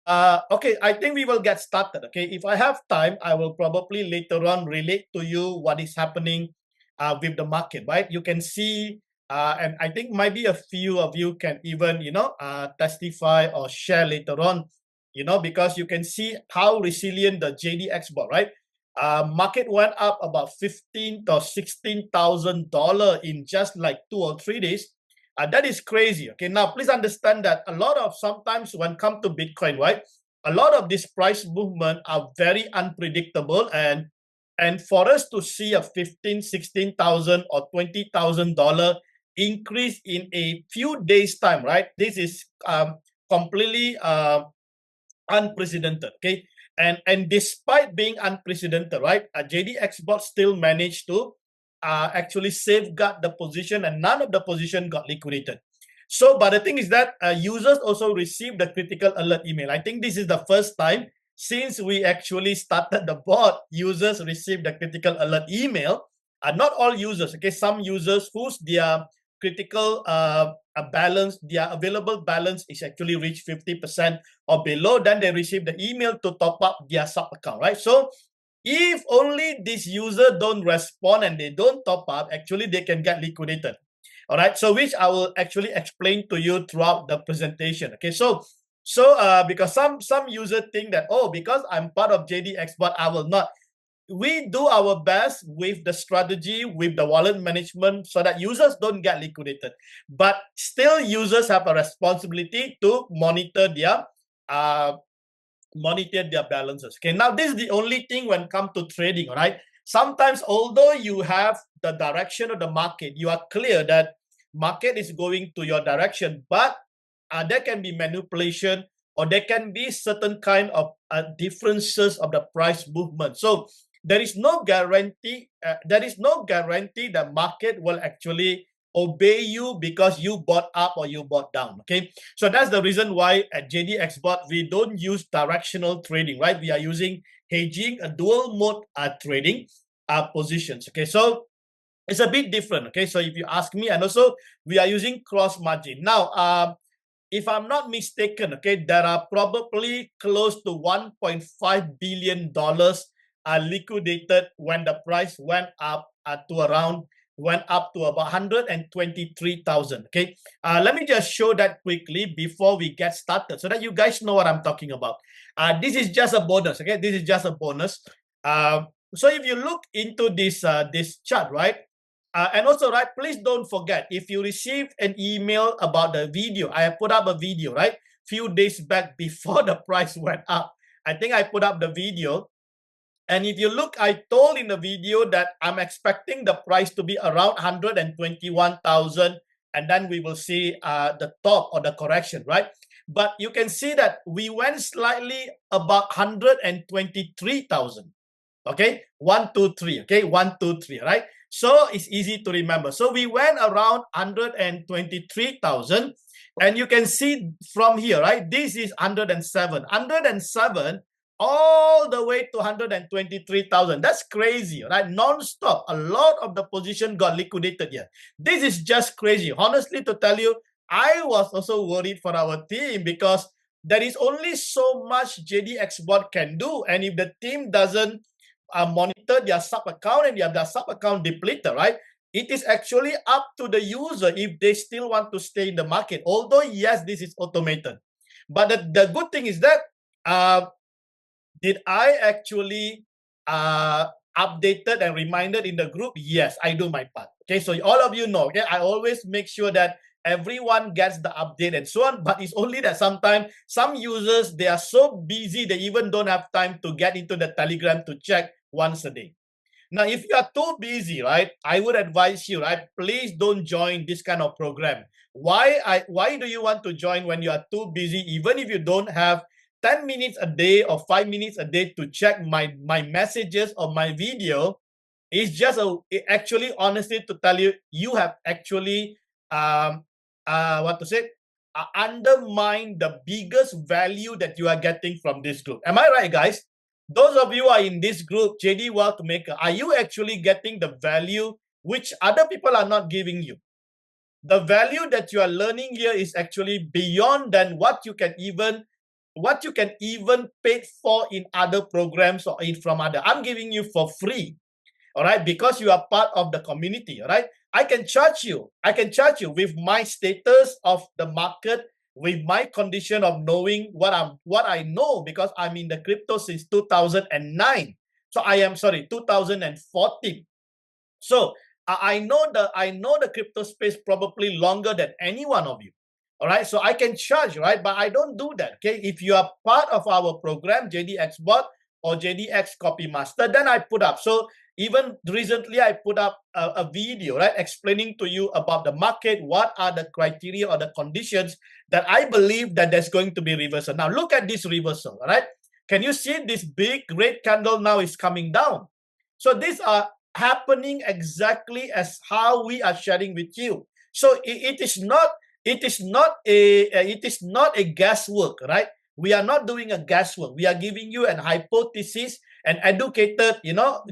Okay, I think we will get started. Okay, if I have time, I will probably later on relate to you what is happening with the market, right? You can see, and I think maybe a few of you can even, testify or share later on, because you can see how resilient the JDX bot, right? Market went up about 15 to $16,000 in just like 2 or 3 days. That is crazy. Okay, now please understand that a lot of sometimes when come to Bitcoin, right? A lot of these price movement are very unpredictable, and for us to see a 15, 16,000 or $20,000 increase in a few days time, right? This is completely unprecedented. Okay, and despite being unprecedented, right, JDX bot still managed to actually safeguard the position, and none of the position got liquidated. So, but the thing is that users also received the critical alert email. I think this is the first time since we actually started the bot, users received the critical alert email. Not all users, okay, some users whose their critical balance, their available balance is actually reached 50% or below, then they receive the email to top up their sub account, right? So if only this user don't respond and they don't top up, actually they can get liquidated. All right, so which I will actually explain to you throughout the presentation. Okay, so because some user think that, oh, because I'm part of JDX, but I will not. We do our best with the strategy, with the wallet management, so that users don't get liquidated. But still, users have a responsibility to monitor their balances. Okay, now this is the only thing when it comes to trading. All right, sometimes although you have the direction of the market, you are clear that market is going to your direction, but there can be manipulation, or there can be certain kind of differences of the price movement. So there is no guarantee. There is no guarantee the market will actually obey you because you bought up or you bought down. Okay, so that's the reason why at JDX bot we don't use directional trading, right? We are using hedging, a dual mode trading positions. Okay, so it's a bit different. Okay, so if you ask me, and also we are using cross margin now. If I'm not mistaken, okay, there are probably close to $1.5 billion liquidated when the price went up to about 123,000. Okay, let me just show that quickly before we get started so that you guys know what I'm talking about. This is just a bonus. Okay, this is just a bonus. So if you look into this this chart, right? And also, right, please don't forget, if you receive an email about the video, I put up a video, right? Few days back before the price went up. I think I put up the video. And if you look, I told in the video that I'm expecting the price to be around 121,000. And then we will see the top or the correction, right? But you can see that we went slightly about 123,000. Okay, 1, 2, 3. Okay, 1, 2, 3. Right. So it's easy to remember. So we went around 123,000, and you can see from here, right? This is 107, 107 all the way to 123,000. That's crazy, right? Non-stop. A lot of the position got liquidated here. This is just crazy. Honestly, to tell you, I was also worried for our team because there is only so much JDX bot can do, and if the team doesn't monitor their sub account and their sub account depleted, right? It is actually up to the user if they still want to stay in the market. Although, yes, this is automated. But the good thing is that did I actually updated and reminded in the group? Yes, I do my part. Okay, so all of you know, okay, I always make sure that everyone gets the update and so on, but it's only that sometimes some users, they are so busy, they even don't have time to get into the Telegram to check once a day. Now, if you are too busy, right, I would advise you, right, please don't join this kind of program. Why do you want to join when you are too busy, even if you don't have 10 minutes a day or 5 minutes a day to check my messages or my video? It's just actually, honestly, to tell you, you have actually undermine the biggest value that you are getting from this group. Am I right, guys? Those of you who are in this group, JD Wealthmaker, are you actually getting the value which other people are not giving you? The value that you are learning here is actually beyond than what you can even what you can even pay for in other programs or from other. I'm giving you for free. All right, because you are part of the community. All right, I can charge you with my status of the market, with my condition of knowing what I know, because I'm in the crypto since 2009. So I am 2014. So I know the crypto space probably longer than any one of you. All right, so I can charge, right? But I don't do that. Okay, if you are part of our program, JDX Bot or JDX Copy Master, then I put up. So even recently, I put up a video, right, explaining to you about the market, what are the criteria or the conditions that I believe that there's going to be reversal. Now, look at this reversal, all right? Can you see this big red candle now is coming down? So these are happening exactly as how we are sharing with you. So it is not a guesswork, right? We are not doing a guesswork. We are giving you an hypothesis and educated,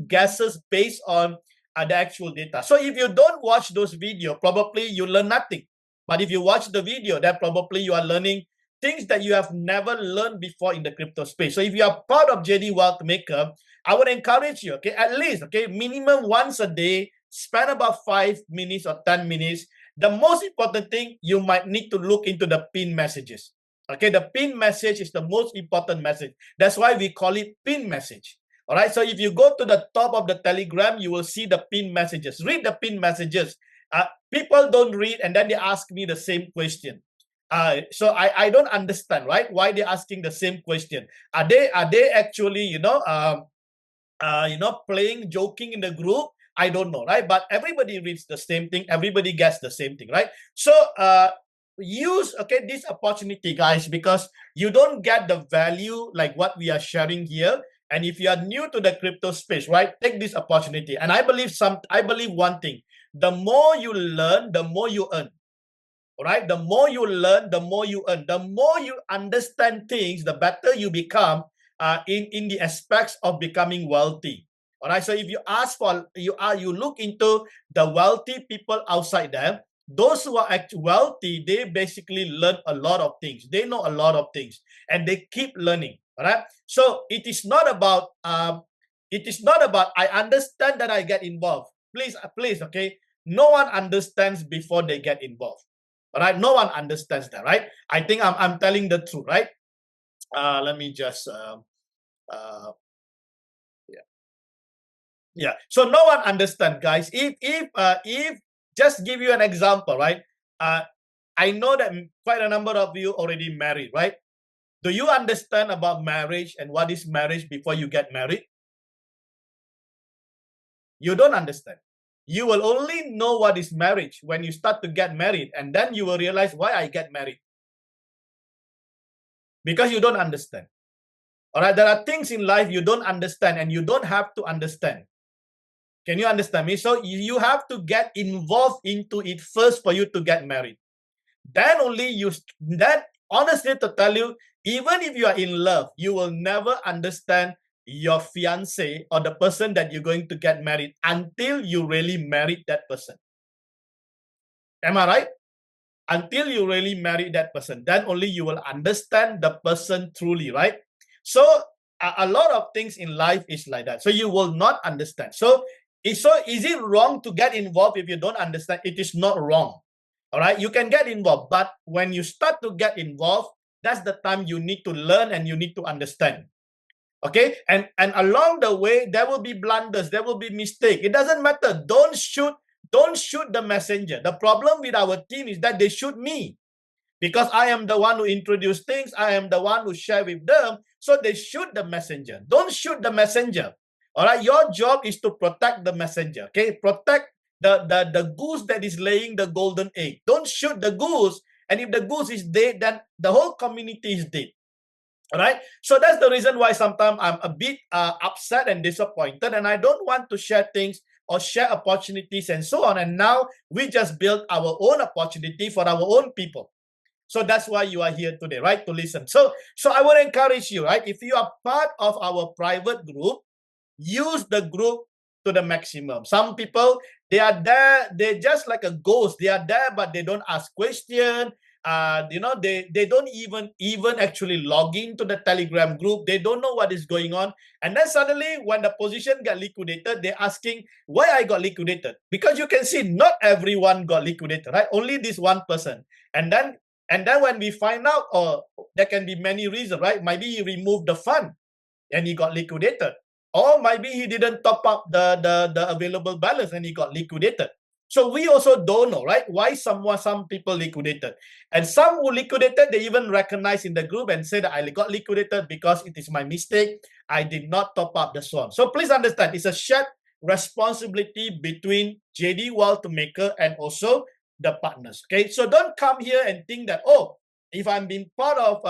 guesses based on the actual data. So if you don't watch those videos, probably you learn nothing. But if you watch the video, then probably you are learning things that you have never learned before in the crypto space. So if you are part of JD Wealthmaker, I would encourage you, okay, at least, okay, minimum once a day, spend about 5 minutes or 10 minutes. The most important thing, you might need to look into the pin messages. Okay, the pin message is the most important message. That's why we call it pin message. All right, so if you go to the top of the Telegram, you will see the pin messages. Read the pin messages. People don't read, and then they ask me the same question. So I don't understand, right? Why they're asking the same question? Are they actually, playing, joking in the group? I don't know, right? But everybody reads the same thing. Everybody gets the same thing, right? So use, okay, this opportunity, guys, because you don't get the value like what we are sharing here. And if you are new to the crypto space, right, take this opportunity. And I believe one thing: the more you learn, the more you earn. All right, the more you learn, the more you earn. The more you understand things, the better you become in the aspects of becoming wealthy. All right, so if you you look into the wealthy people outside there, those who are actually wealthy, they basically learn a lot of things. They know a lot of things, and they keep learning. All right, so it is not about I understand that I get involved. Please, okay. No one understands before they get involved. All right, no one understands that, right? I think I'm telling the truth, right? Let me just yeah. So no one understands, guys. If just give you an example, right? I know that quite a number of you already married, right? Do you understand about marriage and what is marriage before you get married? You don't understand. You will only know what is marriage when you start to get married, and then you will realize why I get married. Because you don't understand. All right, there are things in life you don't understand, and you don't have to understand. Can you understand me? So you have to get involved into it first for you to get married. Then only honestly to tell you, even if you are in love, you will never understand your fiance or the person that you're going to get married until you really married that person. Am I right? Until you really marry that person, then only you will understand the person truly, right? So a lot of things in life is like that. So you will not understand. So is it wrong to get involved if you don't understand? It is not wrong. All right, you can get involved, but when you start to get involved, that's the time you need to learn and you need to understand. Okay, and along the way there will be blunders, there will be mistake. It doesn't matter. Don't shoot the messenger. The problem with our team is that they shoot me because I am the one who introduced things. I am the one who share with them. So they shoot the messenger. Don't shoot the messenger. All right, your job is to protect the messenger. Okay, protect the goose that is laying the golden egg. Don't shoot the goose. And if the goose is dead, then the whole community is dead. All right, so that's the reason why sometimes I'm a bit upset and disappointed, and I don't want to share things or share opportunities and so on. And now we just build our own opportunity for our own people. So that's why you are here today, right? To listen. So I would encourage you, right? If you are part of our private group, use the group to the maximum. Some people, they are there, they're just like a ghost. They are there, but they don't ask questions. they don't even actually log into the Telegram group. They don't know what is going on. And then suddenly when the position got liquidated, they're asking why I got liquidated. Because you can see not everyone got liquidated, right? Only this one person. And then when we find out, there can be many reasons, right? Maybe he removed the fund and he got liquidated. Or maybe he didn't top up the available balance and he got liquidated. So we also don't know, right? Why some people liquidated. And some who liquidated, they even recognize in the group and say that I got liquidated because it is my mistake. I did not top up the swan. So please understand, it's a shared responsibility between JDWEALTHMAKER and also the partners. Okay, so don't come here and think that, oh, if I'm being part of,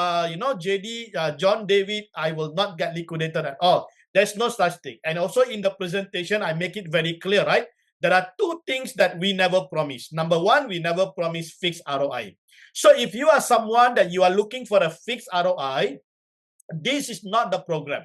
John David, I will not get liquidated at all. There's no such thing. And also in the presentation, I make it very clear, right? There are two things that we never promise. Number one, we never promise fixed ROI. So if you are someone that you are looking for a fixed ROI, this is not the program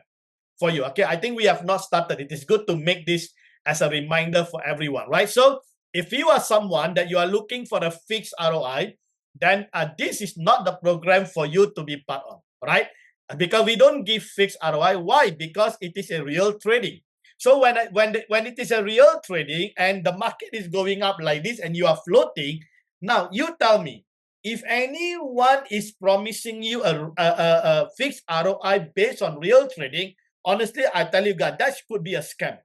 for you. Okay, I think we have not started. It is good to make this as a reminder for everyone, right? So if you are someone that you are looking for a fixed ROI, then this is not the program for you to be part of, right? Because we don't give fixed ROI. Why? Because it is a real trading. So when it is a real trading and the market is going up like this and you are floating, now you tell me, if anyone is promising you a fixed ROI based on real trading, honestly, I tell you guys, that could be a scam.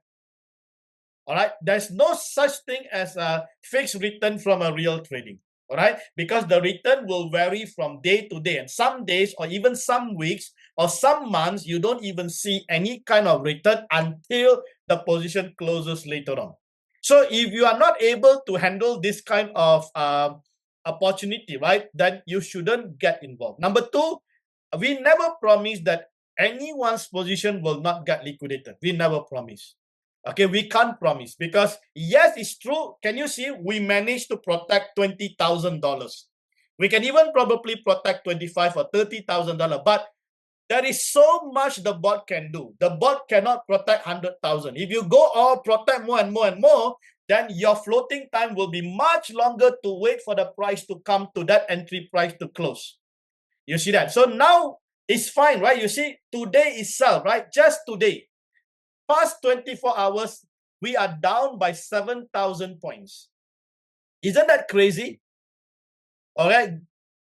All right, there's no such thing as a fixed return from a real trading. All right, because the return will vary from day to day, and some days or even some weeks or some months, you don't even see any kind of return until the position closes later on. So if you are not able to handle this kind of opportunity, right, then you shouldn't get involved. Number two, we never promise that anyone's position will not get liquidated. We never promise. Okay, we can't promise because yes, it's true. Can you see we managed to protect $20,000? We can even probably protect $25,000 or $30,000, but there is so much the bot can do. The bot cannot protect 100,000. If you go all protect more and more and more, then your floating time will be much longer to wait for the price to come to that entry price to close. You see that? So now it's fine, right? You see, today itself, right? Just today, past 24 hours, we are down by 7,000 points. Isn't that crazy? All right.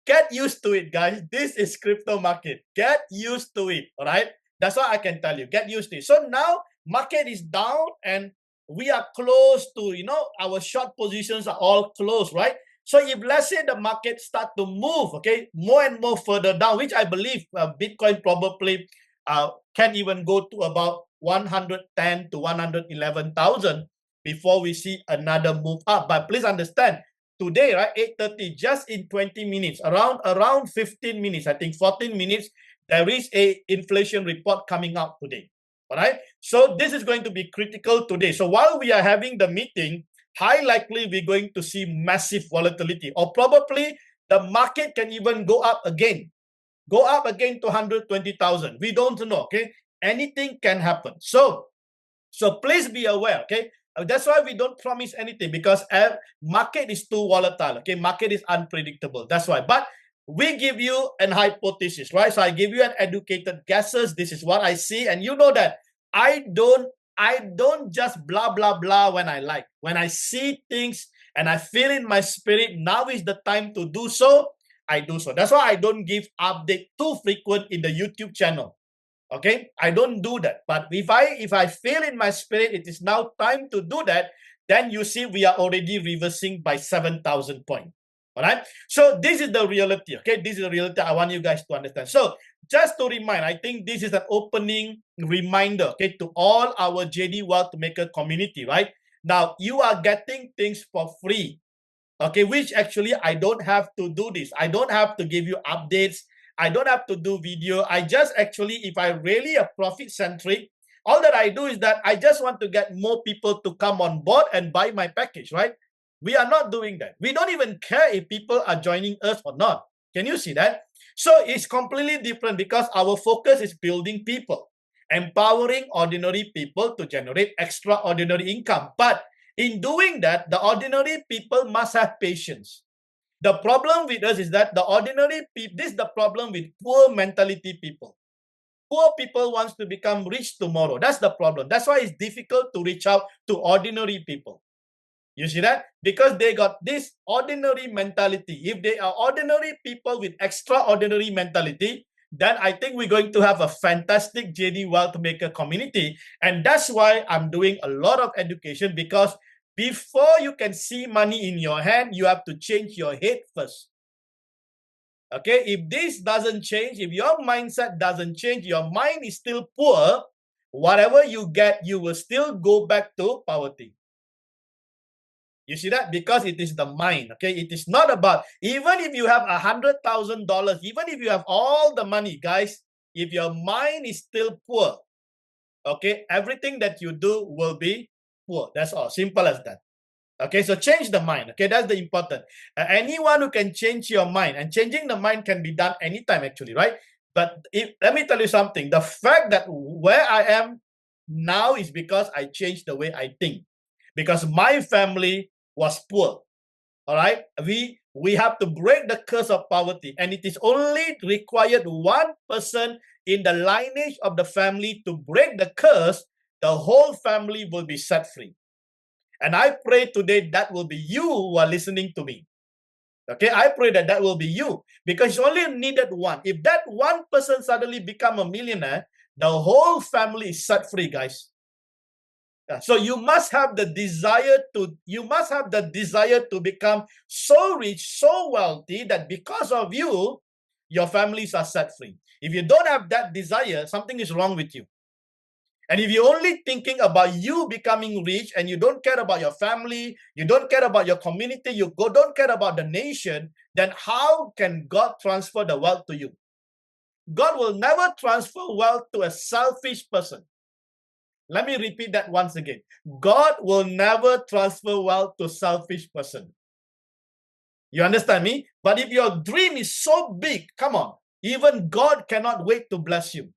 Get used to it, guys. This is crypto market. Get used to it. All right. That's what I can tell you. Get used to it. So now market is down and we are close to, our short positions are all closed, right? So if let's say the market start to move, okay, more and more further down, which I believe Bitcoin probably can even go to about 110 to 111,000 before we see another move up. But please understand, today, right, 8:30, just in 20 minutes, around 15 minutes, I think 14 minutes, there is a inflation report coming out today. All right. So this is going to be critical today. So while we are having the meeting, high likely we're going to see massive volatility, or probably the market can even go up again to 120,000. We don't know. Okay. Anything can happen. So please be aware. Okay. That's why we don't promise anything, because market is too volatile. Okay, market is unpredictable. That's why. But we give you an hypothesis, right? So I give you an educated guesses. This is what I see, and you know that I don't just blah blah blah when I like. When I see things and I feel in my spirit, now is the time to do so, I do so. That's why I don't give update too frequent in the YouTube channel. Okay, I don't do that. But if I feel in my spirit it is now time to do that, then you see we are already reversing by 7,000 points. All right. So this is the reality. Okay, this is the reality I want you guys to understand. So just to remind, I think this is an opening reminder, okay, to all our JD Wealthmaker community, right? Now you are getting things for free. Okay, which actually I don't have to do this. I don't have to give you updates. I don't have to do video. I just actually, if I really a profit centric, all that I do is that I just want to get more people to come on board and buy my package, right? We are not doing that. We don't even care if people are joining us or not. Can you see that? So it's completely different, because our focus is building people, empowering ordinary people to generate extraordinary income. But in doing that, the ordinary people must have patience. The problem with us is that the ordinary people, this is the problem with poor mentality people. Poor people wants to become rich tomorrow. That's the problem. That's why it's difficult to reach out to ordinary people. You see that? Because they got this ordinary mentality. If they are ordinary people with extraordinary mentality, then I think we're going to have a fantastic JD Wealthmaker community. And that's why I'm doing a lot of education, because before you can see money in your hand, you have to change your head first. Okay, if this doesn't change, if your mindset doesn't change, your mind is still poor, whatever you get, you will still go back to poverty. You see that? Because it is the mind, okay? It is not about, even if you have $100,000, even if you have all the money, guys, if your mind is still poor, okay, everything that you do will be poor. That's all, simple as that. Okay, so change the mind. Okay, that's the important. Anyone who can change your mind, and changing the mind can be done anytime, actually, right? But let me tell you something. The fact that where I am now is because I changed the way I think. Because my family was poor. All right, we have to break the curse of poverty, and it is only required one person in the lineage of the family to break the curse. The whole family will be set free. And I pray today that will be you who are listening to me. Okay, I pray that that will be you, because you only needed one. If that one person suddenly become a millionaire, the whole family is set free, guys. So you must have the desire to become so rich, so wealthy that because of you, your families are set free. If you don't have that desire, something is wrong with you. And if you're only thinking about you becoming rich and you don't care about your family, you don't care about your community, don't care about the nation, then how can God transfer the wealth to you? God will never transfer wealth to a selfish person. Let me repeat that once again. God will never transfer wealth to a selfish person. You understand me? But if your dream is so big, come on, even God cannot wait to bless you.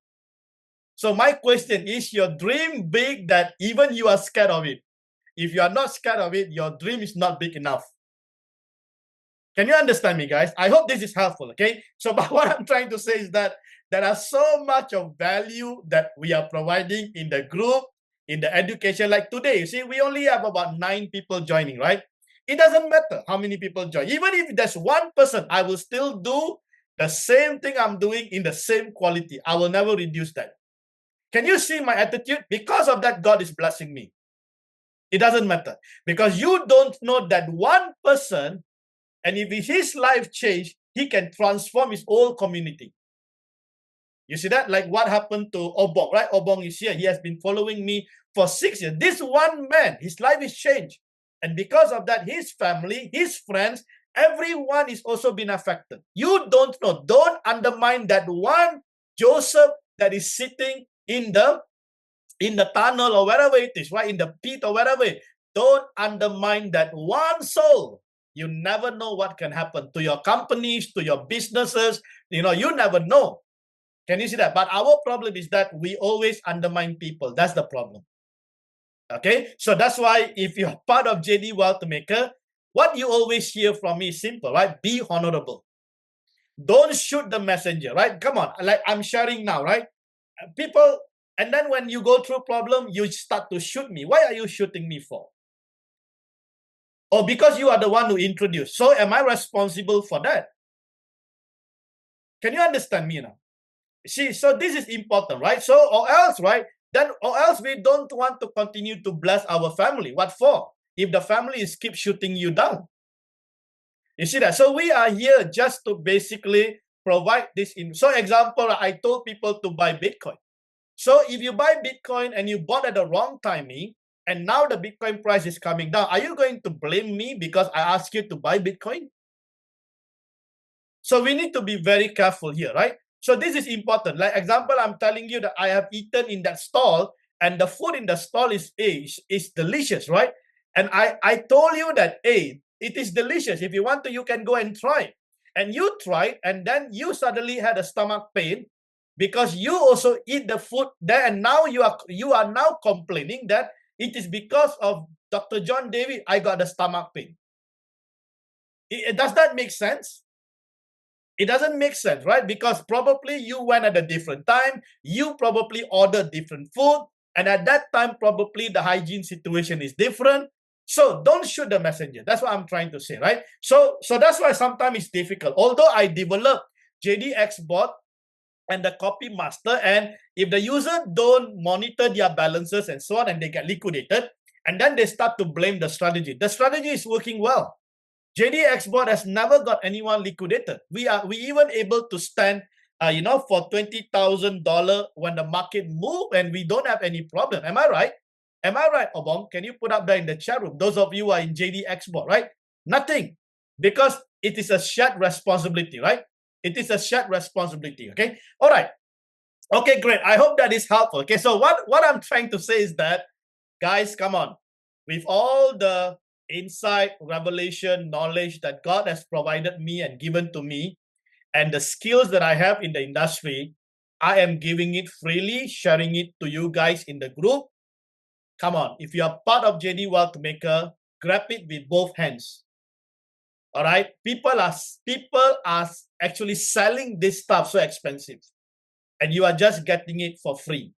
So my question is your dream big that even you are scared of it? If you are not scared of it, your dream is not big enough. Can you understand me, guys? I hope this is helpful, okay? So but what I'm trying to say is that there are so much of value that we are providing in the group, in the education. Like today, you see, we only have about 9 people joining, right? It doesn't matter how many people join. Even if there's one person, I will still do the same thing I'm doing in the same quality. I will never reduce that. Can you see my attitude? Because of that, God is blessing me. It doesn't matter. Because you don't know that one person, and if his life changed, he can transform his whole community. You see that? Like what happened to Obong, right? Obong is here. He has been following me for 6 years. This one man, his life is changed. And because of that, his family, his friends, everyone is also been affected. You don't know. Don't undermine that one Joseph that is sitting in the tunnel or wherever it is, right? In the pit or wherever. Don't undermine that one soul. You never know what can happen to your companies, to your businesses. You never know. Can you see that? But our problem is that we always undermine people. That's the problem. Okay? So that's why if you're part of JD Wealthmaker, what you always hear from me is simple, right? Be honorable. Don't shoot the messenger, right? Come on. Like I'm sharing now, right? People, and then when you go through problem, you start to shoot me. Why are you shooting me for? Oh, because you are the one who introduced. So am I responsible for that? Can you understand me now? See, so this is important, right? So, or else we don't want to continue to bless our family. What for? If the family is keep shooting you down. You see that? So we are here just to basically provide this. So example, I told people to buy Bitcoin. So if you buy Bitcoin and you bought at the wrong timing, and now the Bitcoin price is coming down, are you going to blame me because I asked you to buy Bitcoin? So we need to be very careful here, right? So this is important. Like example, I'm telling you that I have eaten in that stall and the food in the stall is delicious, right? And I told you that, it is delicious. If you want to, you can go and try it. And you tried, and then you suddenly had a stomach pain because you also eat the food there, and now you are now complaining that it is because of Dr. John David I got the stomach pain. Does that make sense? It doesn't make sense, right? Because probably you went at a different time, you probably ordered different food, and at that time, probably the hygiene situation is different. So don't shoot the messenger. That's what I'm trying to say, right? So that's why sometimes it's difficult. Although I developed JDX bot and the copy master, and if the user don't monitor their balances and so on, and they get liquidated, and then they start to blame the strategy. The strategy is working well. JDX bot has never got anyone liquidated. We even able to stand, for $20,000 when the market move, and we don't have any problem. Am I right? Am I right, Obong? Can you put up there in the chat room? Those of you who are in JDX bot, right? Nothing, because it is a shared responsibility, right? It is a shared responsibility. Okay. All right. Okay, great. I hope that is helpful. Okay. So what I'm trying to say is that, guys, come on, with all the insight, revelation, knowledge that God has provided me and given to me, and the skills that I have in the industry, I am giving it freely, sharing it to you guys in the group. Come on, if you are part of JD Wealthmaker, grab it with both hands. All right, people are actually selling this stuff so expensive, and you are just getting it for free.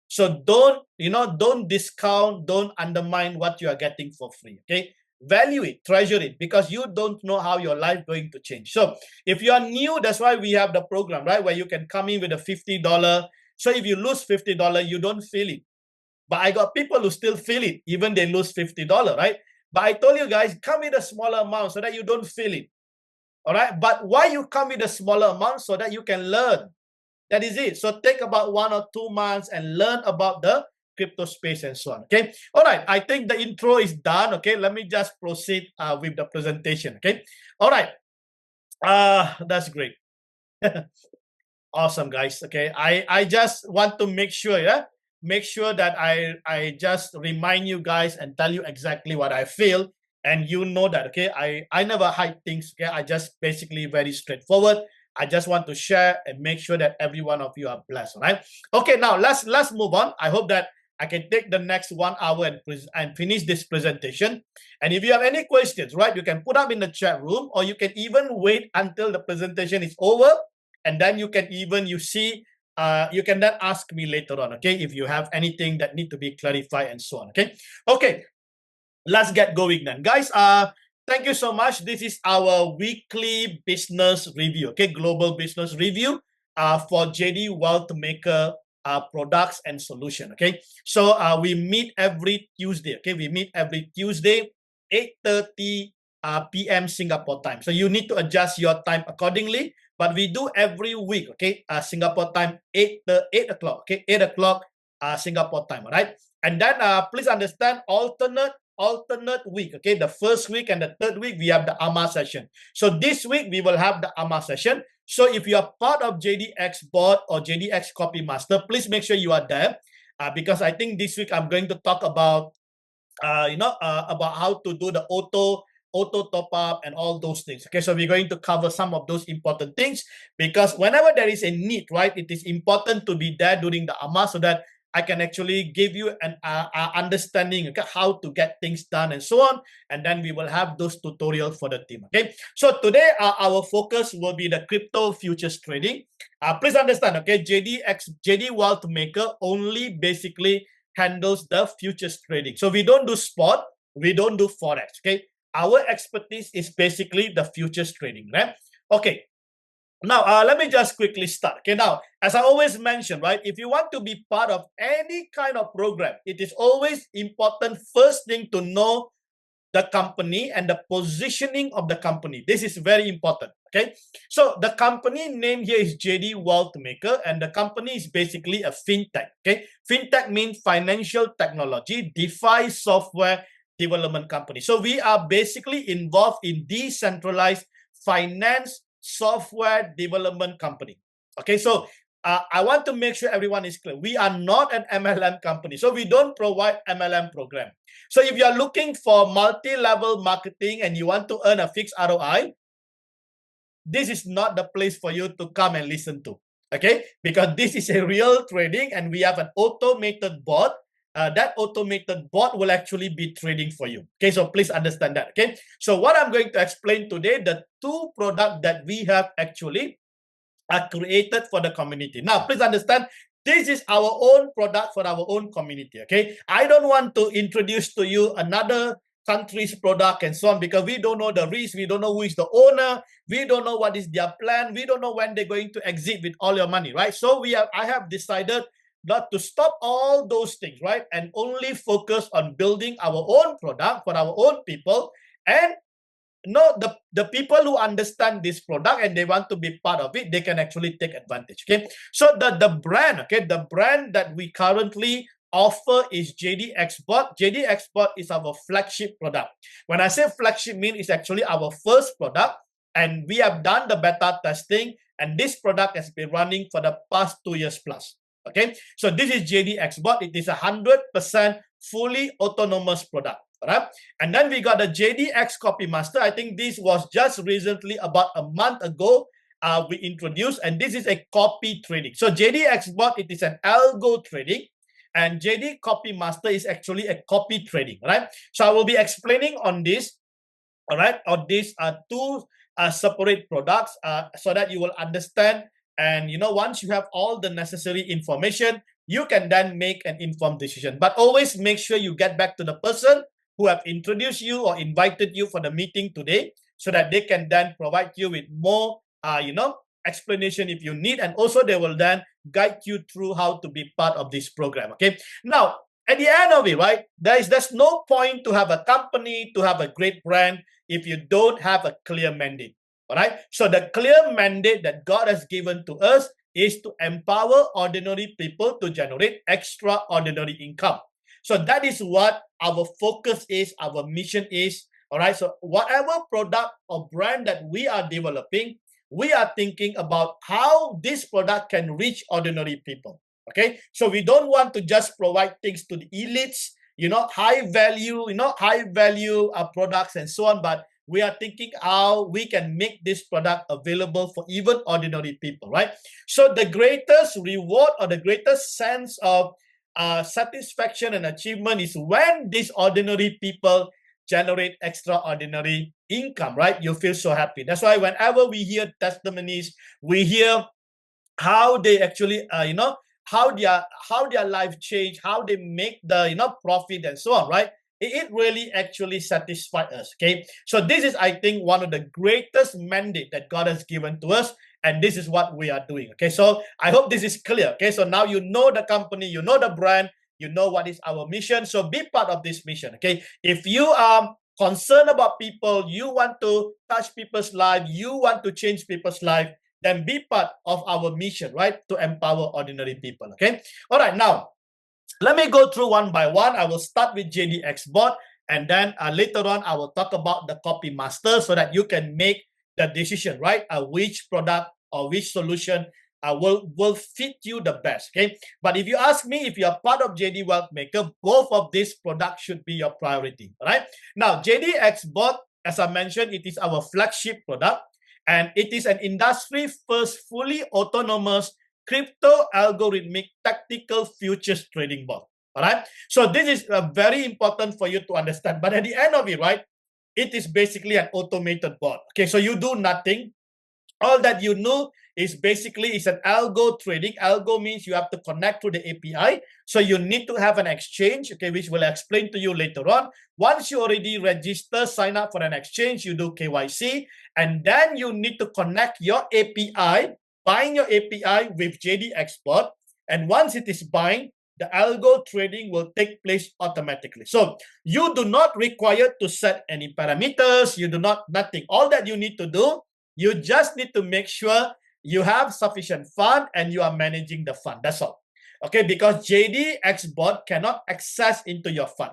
So don't discount, don't undermine what you are getting for free. Okay, value it, treasure it, because you don't know how your life going to change. So if you are new, that's why we have the program, right, where you can come in with a $50. So if you lose $50, you don't feel it. But I got people who still feel it, even they lose $50, right? But I told you guys, come with a smaller amount so that you don't feel it. All right. But why you come with a smaller amount? So that you can learn. That is it. So take about 1 or 2 months and learn about the crypto space and so on. Okay. All right. I think the intro is done. Okay. Let me just proceed with the presentation. Okay. All right. That's great. Awesome, guys. Okay. I just want to make sure, make sure that I just remind you guys and tell you exactly what I feel, and you know that. Okay, I never hide things. Okay, I just basically very straightforward. I just want to share and make sure that every one of you are blessed. All right. Okay, now let's move on. I hope that I can take the next 1 hour and finish this presentation. And if you have any questions, right, you can put up in the chat room, or you can even wait until the presentation is over, and then you can even you can then ask me later on, okay, if you have anything that need to be clarified and so on. Okay, let's get going then, guys. Thank you so much. This is our weekly business review, okay, global business review for JD Wealthmaker products and solution. Okay, so we meet every Tuesday. Okay, we meet every Tuesday 8:30 p.m. Singapore time. So you need to adjust your time accordingly. But we do every week, okay? Singapore time, 8 o'clock, okay? 8 o'clock Singapore time, all right? And then please understand, alternate week, okay? The first week and the third week, we have the AMA session. So this week, we will have the AMA session. So if you are part of JDX board or JDX Copy Master, please make sure you are there, because I think this week I'm going to talk about, about how to do the auto top up and all those things. Okay, so we're going to cover some of those important things, because whenever there is a need, right, it is important to be there during the AMA so that I can actually give you an understanding, okay, how to get things done and so on. And then we will have those tutorials for the team. Okay, so today our focus will be the crypto futures trading. Please understand, okay, JD Wealthmaker only basically handles the futures trading. So we don't do spot, we don't do forex. Okay, our expertise is basically the futures trading, right? Okay. Now, let me just quickly start. Okay, now, as I always mention, right, if you want to be part of any kind of program, it is always important, first thing, to know the company and the positioning of the company. This is very important, okay? So the company name here is JD Wealthmaker, and the company is basically a fintech, okay? Fintech means financial technology, DeFi software development company. So we are basically involved in decentralized finance software development company. Okay, so I want to make sure everyone is clear. We are not an MLM company, so we don't provide MLM program. So if you are looking for multi-level marketing and you want to earn a fixed ROI, this is not the place for you to come and listen to. Okay, because this is a real trading, and we have an automated bot that automated bot will actually be trading for you. Okay, so please understand that. Okay, so what I'm going to explain today, the two products that we have actually are created for the community. Now, please understand, this is our own product for our own community. Okay, I don't want to introduce to you another country's product and so on, because we don't know the risk, we don't know who is the owner, we don't know what is their plan, we don't know when they're going to exit with all your money, right? So I have decided not to stop all those things, right, and only focus on building our own product for our own people. And no, the people who understand this product and they want to be part of it, they can actually take advantage. Okay, so the brand, okay, the brand that we currently offer is JDXBot. JDXBot is our flagship product. When I say flagship, mean it's actually our first product, and we have done the beta testing, and this product has been running for the past 2 years plus. Okay, so this is JDXBot. It is 100% fully autonomous product. Right? And then we got the JDX Copy Master. I think this was just recently, about a month ago, we introduced, and this is a copy trading. So JDX Bot, it is an algo trading, and JD Copy Master is actually a copy trading, right? So I will be explaining on this, all right, on these two separate products, so that you will understand. And once you have all the necessary information, you can then make an informed decision. But always make sure you get back to the person who have introduced you or invited you for the meeting today, so that they can then provide you with more, explanation if you need, and also they will then guide you through how to be part of this program. Okay. Now, at the end of it, right, there's no point to have a company, to have a great brand, if you don't have a clear mandate. All right. So the clear mandate that God has given to us is to empower ordinary people to generate extraordinary income. So that is what our focus is, our mission is. All right. So whatever product or brand that we are developing, we are thinking about how this product can reach ordinary people. Okay. So we don't want to just provide things to the elites, high value products and so on, but we are thinking how we can make this product available for even ordinary people, right? So the greatest reward or the greatest sense of satisfaction and achievement is when these ordinary people generate extraordinary income, right? You feel so happy. That's why whenever we hear testimonies, we hear how they actually, how their life changed, how they make the, profit and so on, right? It really actually satisfies us, okay? So this is, I think, one of the greatest mandate that God has given to us, and this is what we are doing, okay? So I hope this is clear, okay? So now you know the company, you know the brand, you know what is our mission, so be part of this mission, okay? If you are concerned about people, you want to touch people's life, you want to change people's life, then be part of our mission, right? To empower ordinary people, okay? All right, now, let me go through one by one. I will start with JDXBot, and then later on, I will talk about the Copy Master, so that you can make the decision, right? Which product or which solution will fit you the best, okay? But if you ask me, if you are part of JD WealthMaker, both of these products should be your priority, right? Now, JDXBot, as I mentioned, it is our flagship product, and it is an industry-first, fully autonomous crypto algorithmic tactical futures trading bot. All right. So this is very important for you to understand. But at the end of it, right, it is basically an automated bot. Okay. So you do nothing. All that you know is basically it's an algo trading. Algo means you have to connect to the API. So you need to have an exchange, okay, which we'll explain to you later on. Once you already register, sign up for an exchange, you do KYC, and then you need to connect your API, bind your API with JDXBot, and once it is bind, the algo trading will take place automatically. So you do not require to set any parameters. You do not, nothing. All that you need to do, you just need to make sure you have sufficient fund and you are managing the fund. That's all. Okay, because JDXBot cannot access into your fund.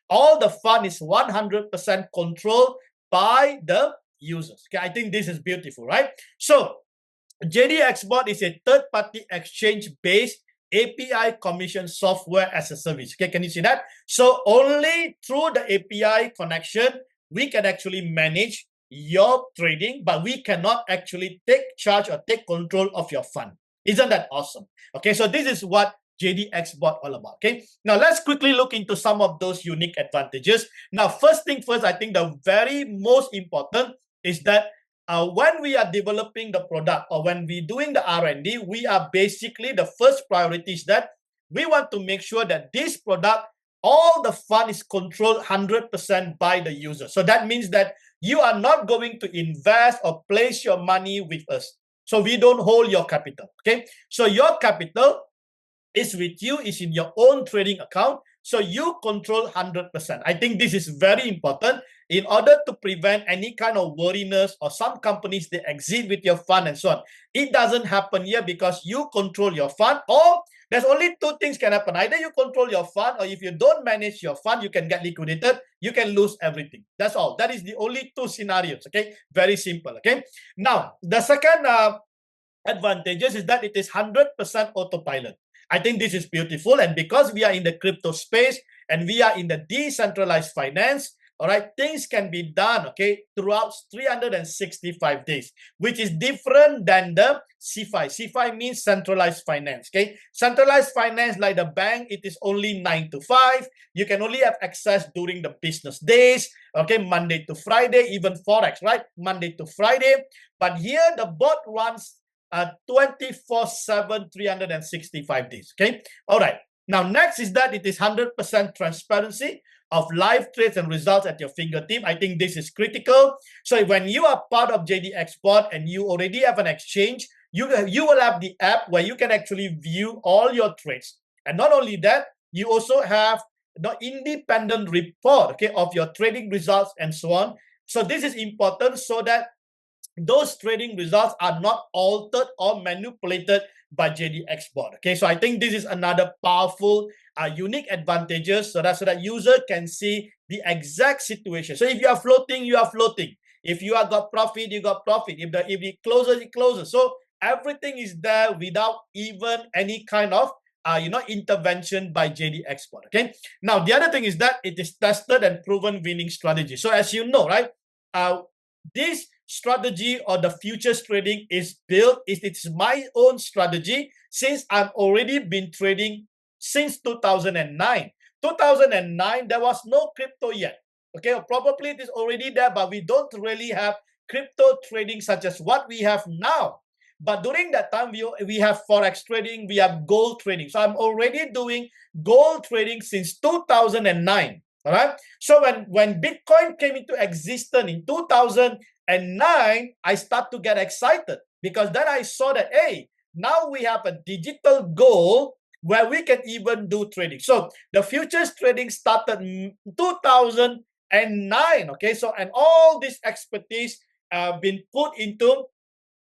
All the fund is 100% controlled by the users. Okay, I think this is beautiful, right? So JDXBot is a third-party exchange-based API commission software as a service. Okay, can you see that? So only through the API connection, we can actually manage your trading, but we cannot actually take charge or take control of your fund. Isn't that awesome? Okay, so this is what JDX bot all about. Okay, now let's quickly look into some of those unique advantages. Now, first thing first, I think the very most important is that when we are developing the product or when we're doing the R&D, we are basically the first priority is that we want to make sure that this product, all the fund is controlled 100% by the user. So that means that you are not going to invest or place your money with us. So we don't hold your capital. Okay, so your capital is with you, is in your own trading account. So you control 100%. I think this is very important in order to prevent any kind of worriness or some companies, they exit with your fund and so on. It doesn't happen here because you control your fund, or there's only two things can happen. Either you control your fund, or if you don't manage your fund, you can get liquidated. You can lose everything. That's all. That is the only two scenarios. Okay, very simple. Okay, now the second advantages is that it is 100% autopilot. I think this is beautiful. And because we are in the crypto space and we are in the decentralized finance, all right, things can be done, okay, throughout 365 days, which is different than the CFI. CFI means centralized finance, okay? Centralized finance, like the bank, it is only 9 to 5. You can only have access during the business days, okay, Monday to Friday, even Forex, right? Monday to Friday. But here, the bot runs 24/7, 365 days. Okay. All right. Now, next is that it is 100% transparency of live trades and results at your fingertip. I think this is critical. So when you are part of JDX bot and you already have an exchange, you will have the app where you can actually view all your trades. And not only that, you also have the independent report, okay, of your trading results and so on. So this is important so that those trading results are not altered or manipulated by JDX bot. Okay, so I think this is another powerful, unique advantages so that user can see the exact situation. So if you are floating, you are floating. If you have got profit, you got profit. If it closes, it closes. So everything is there without even any kind of intervention by JDX bot. Okay. Now the other thing is that it is tested and proven winning strategy. So as you know, right, this strategy or the futures trading is built, it's my own strategy since I've already been trading since 2009. 2009, there was no crypto yet. Okay, or probably it is already there, but we don't really have crypto trading such as what we have now. But during that time, we have Forex trading, we have gold trading. So I'm already doing gold trading since 2009. All right. So when Bitcoin came into existence in 2009, I start to get excited because then I saw that, hey, now we have a digital gold where we can even do trading. So the futures trading started in 2009. Okay. So, and all this expertise been put into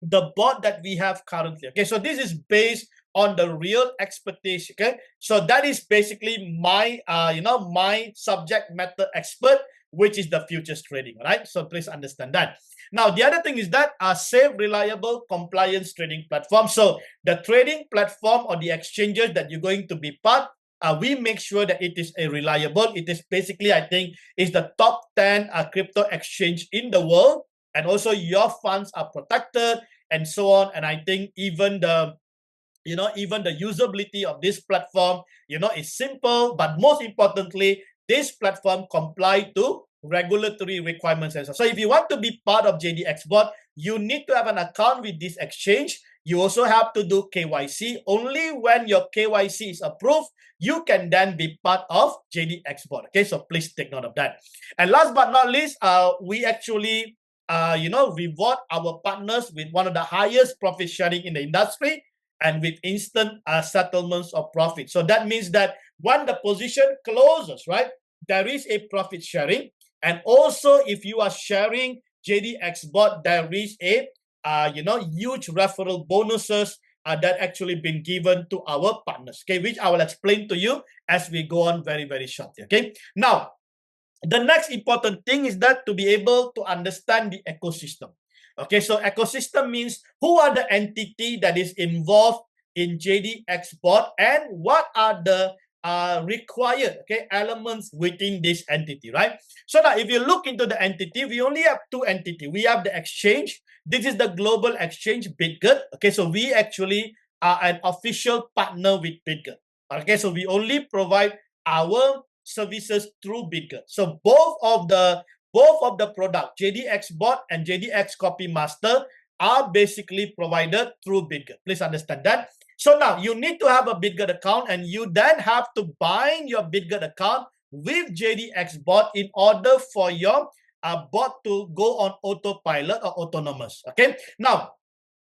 the bot that we have currently. Okay. So this is based on the real expertise. Okay, so that is basically my my subject matter expert, which is the futures trading. Right, so please understand that. Now the other thing is that a safe, reliable, compliance trading platform. So the trading platform or the exchanges that you're going to be part, we make sure that it is a reliable. It is basically, I think, is the top 10 crypto exchange in the world, and also your funds are protected and so on. And I think even the even the usability of this platform, is simple, but most importantly, this platform comply to regulatory requirements as well. So if you want to be part of JDX bot, you need to have an account with this exchange. You also have to do KYC. Only when your KYC is approved, you can then be part of JDX bot. Okay, so please take note of that. And last but not least, we actually reward our partners with one of the highest profit sharing in the industry, and with instant settlements of profit. So that means that when the position closes, right, there is a profit sharing. And also, if you are sharing JDX bot, there is a huge referral bonuses that actually been given to our partners. Okay, which I will explain to you as we go on very, very shortly. Okay. Now, the next important thing is that to be able to understand the ecosystem. Okay, so ecosystem means who are the entity that is involved in JDX bot and what are the required elements within this entity, right? So now if you look into the entity, we only have two entities. We have the exchange. This is the global exchange, BitGet. Okay, so we actually are an official partner with BitGet. Okay, so we only provide our services through BidGet. So both of the product, JDX Bot and JDX Copy Master, are basically provided through BidGet. Please understand that. So now you need to have a BidGet account, and you then have to bind your BidGet account with JDX Bot in order for your bot to go on autopilot or autonomous. Okay, now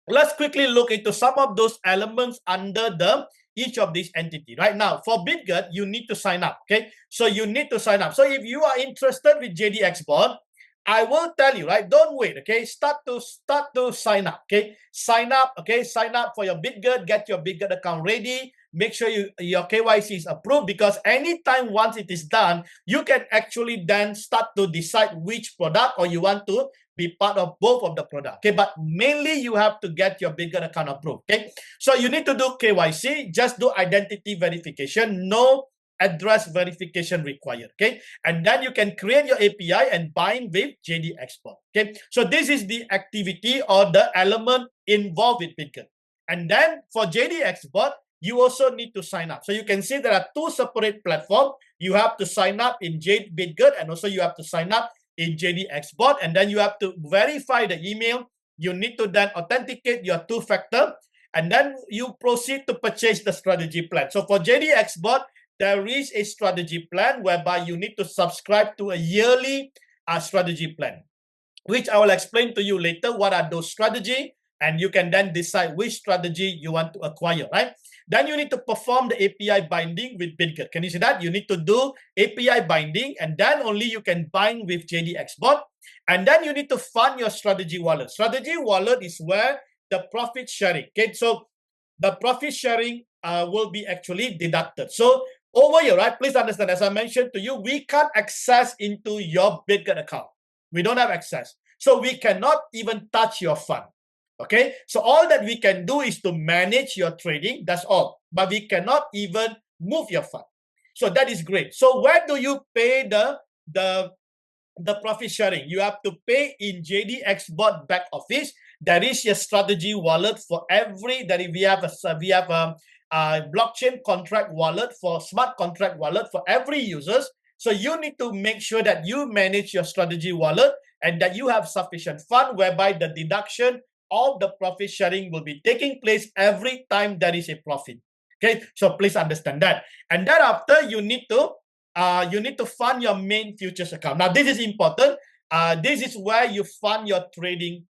let's quickly look into some of those elements under each of these entity. Right now, for BidGet, you need to sign up. Okay, so you need to sign up. So if you are interested with JDX Bot, I will tell you, right? Don't wait. Okay, start to sign up. Okay, sign up. Okay, sign up for your BidGet. Get your BidGet account ready. Make sure your KYC is approved, because anytime once it is done, you can actually then start to decide which product, or you want to be part of both of the product. Okay, but mainly you have to get your BidGet account approved. Okay, so you need to do KYC. Just do identity verification. No address verification required. Okay, and then you can create your API and bind with JDX Bot. Okay, so this is the activity or the element involved with BidGet. And then for JDX Bot, you also need to sign up. So you can see there are two separate platforms. You have to sign up in BidGet, and also you have to sign up in JDX Bot, and then you have to verify the email. You need to then authenticate your two-factor, and then you proceed to purchase the strategy plan. So for JDX Bot, there is a strategy plan whereby you need to subscribe to a yearly strategy plan, which I will explain to you later what are those strategy, and you can then decide which strategy you want to acquire, right? Then you need to perform the API binding with BidGet. Can you see that? You need to do API binding, and then only you can bind with JDX Bot. And then you need to fund your strategy wallet. Strategy wallet is where the profit sharing, okay? So the profit sharing will be actually deducted. So over here, right, please understand, as I mentioned to you, we can't access into your BidGet account. We don't have access. So we cannot even touch your fund. Okay, so all that we can do is to manage your trading. That's all. But we cannot even move your fund. So that is great. So where do you pay the profit sharing? You have to pay in JDX Bot back office. There is your strategy wallet for every that we have a blockchain contract wallet for smart contract wallet for every users. So you need to make sure that you manage your strategy wallet and that you have sufficient fund whereby the deduction of the profit sharing will be taking place every time there is a profit. Okay, so please understand that. And thereafter, you need to fund your main futures account. Now, this is important. This is where you fund your trading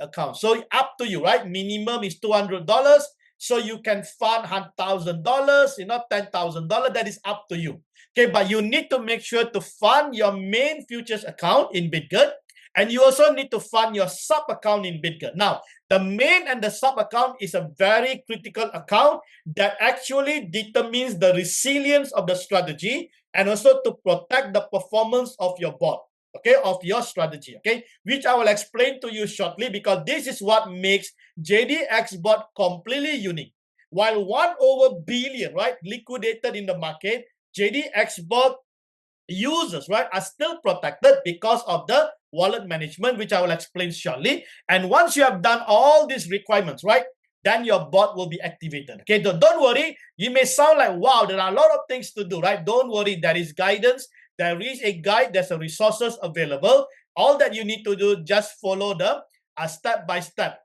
account. So up to you, right? Minimum is $200. So you can fund $100,000, $10,000. That is up to you. Okay, but you need to make sure to fund your main futures account in BidGet. And you also need to fund your sub account in BidGet. Now, the main and the sub account is a very critical account that actually determines the resilience of the strategy and also to protect the performance of your bot, okay, of your strategy, okay, which I will explain to you shortly, because this is what makes JDX Bot completely unique. While 1 billion, right, liquidated in the market, JDX Bot users, right, are still protected because of the wallet management, which I will explain shortly. And once you have done all these requirements, right, then your bot will be activated. Okay, so don't worry. You may sound like, wow, there are a lot of things to do, right? Don't worry. There is guidance. There is a guide. There's a resources available. All that you need to do, just follow the step by step.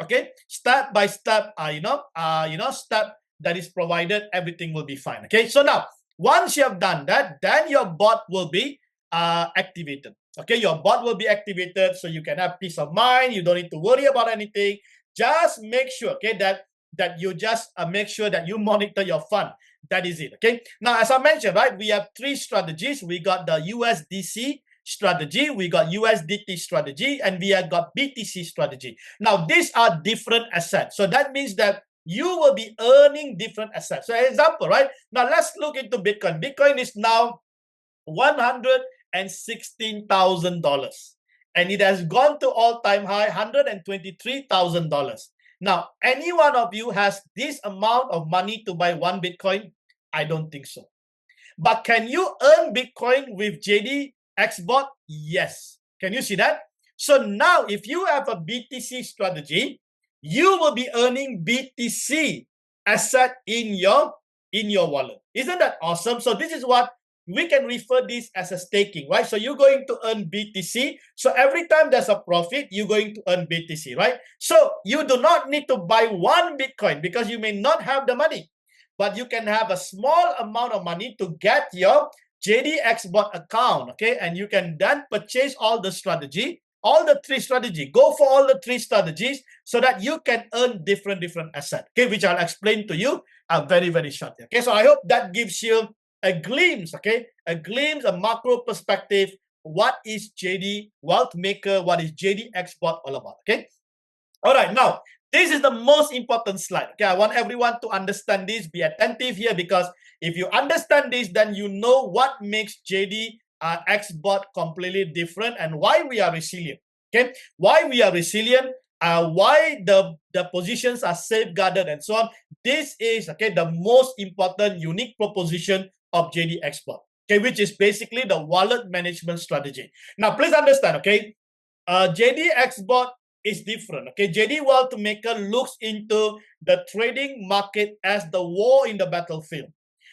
Okay, step by step. Step that is provided. Everything will be fine. Okay, so now once you have done that, then your bot will be activated. Okay, your bot will be activated, so you can have peace of mind. You don't need to worry about anything. Just make sure, okay, that you just make sure that you monitor your fund. That is it. Okay. Now, as I mentioned, right, we have 3 strategies. We got the USDC strategy, we got USDT strategy, and we have got BTC strategy. Now, these are different assets. So that means that you will be earning different assets. So, example, right? Now, let's look into Bitcoin. Bitcoin is now $116,000. And it has gone to all-time high, $123,000. Now, any one of you has this amount of money to buy 1 Bitcoin? I don't think so. But can you earn Bitcoin with JDX Bot? Yes. Can you see that? So now, if you have a BTC strategy, you will be earning BTC asset in your in your wallet. Isn't that awesome? So this is what we can refer this as a staking, right? So you're going to earn BTC. So every time there's a profit, you're going to earn BTC, right? So you do not need to buy one Bitcoin because you may not have the money, but you can have a small amount of money to get your JDXBot account, okay? And you can then purchase all the strategy, all the three strategy. Go for all the three strategies so that you can earn different assets, okay? Which I'll explain to you very, very shortly, okay? So I hope that gives you a glimpse, okay? A glimpse, a macro perspective. What is JD Wealth Maker? What is JDXBot all about, okay? All right, now, this is the most important slide. Okay, I want everyone to understand this. Be attentive here because if you understand this, then you know what makes JDXBot completely different and why we are resilient. Okay, why we are resilient, why the positions are safeguarded and so on. This is, okay, the most important unique proposition of JDXBot, okay, which is basically the wallet management strategy. Now, please understand, okay, JDXBot is different. Okay, JD Wealth Maker looks into the trading market as the war in the battlefield.